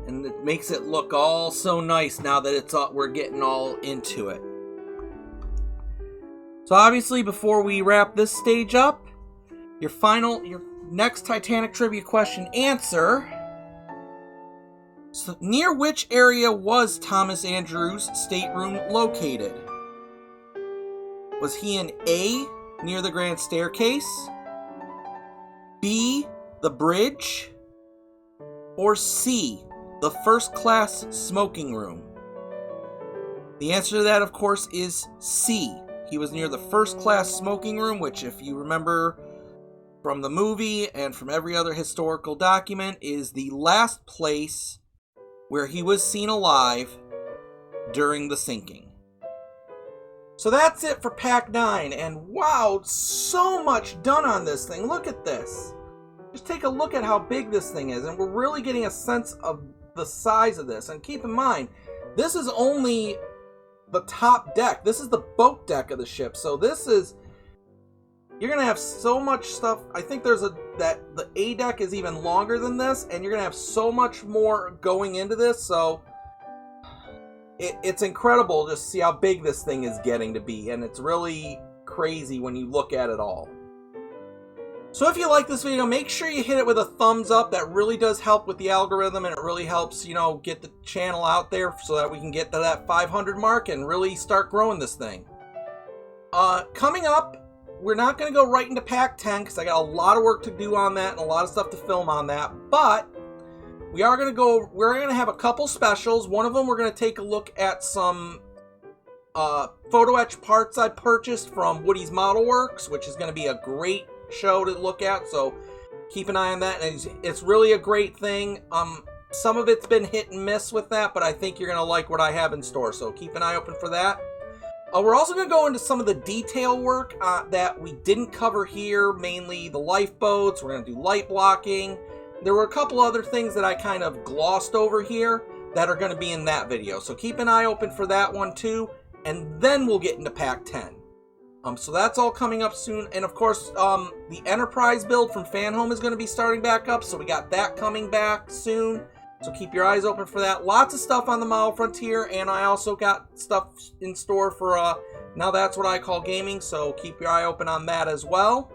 A: And it makes it look all so nice now that it's we're getting all into it. So obviously, before we wrap this stage up, your next Titanic trivia question answer. So near which area was Thomas Andrews' stateroom located? Was he in A, near the grand staircase, B, the bridge, or C, the first class smoking room? The answer to that, of course, is C. He was near the first class smoking room, which, if you remember from the movie and from every other historical document, is the last place where he was seen alive during the sinking. So that's it for Pack 9, and wow, so much done on this thing. Look at this. Just take a look at how big this thing is, and we're really getting a sense of the size of this. And keep in mind, this is only the top deck. This is the boat deck of the ship, so this is, you're gonna have so much stuff. I think the A deck is even longer than this, and you're gonna have so much more going into this. So it's incredible just to see how big this thing is getting to be, and it's really crazy when you look at it all. So if you like this video, make sure you hit it with a thumbs up. That really does help with the algorithm, and it really helps, get the channel out there so that we can get to that 500 mark and really start growing this thing. Coming up, we're not going to go right into Pack 10 because I got a lot of work to do on that and a lot of stuff to film on that. But we're going to have a couple specials. One of them, we're going to take a look at some photo etch parts I purchased from Woody's Model Works, which is going to be a great show to look at. So keep an eye on that. And it's really a great thing. Some of it's been hit and miss with that, but I think you're going to like what I have in store, so keep an eye open for that. We're also going to go into some of the detail work that we didn't cover here, mainly the lifeboats. We're going to do light blocking. There were a couple other things that I kind of glossed over here that are going to be in that video, so keep an eye open for that one too, and then we'll get into Pack 10. So that's all coming up soon, and of course, the Enterprise build from Fan Home is going to be starting back up, so we got that coming back soon. So keep your eyes open for that. Lots of stuff on the Model Frontier, and I also got stuff in store for, Now That's What I Call Gaming, so keep your eye open on that as well.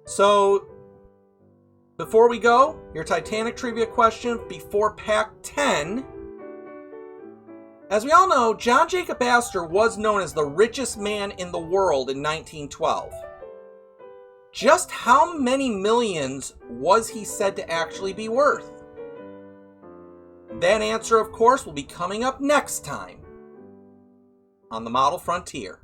A: So, before we go, your Titanic trivia question before Pack 10. As we all know, John Jacob Astor was known as the richest man in the world in 1912. Just how many millions was he said to actually be worth? That answer, of course, will be coming up next time on the Model Frontier.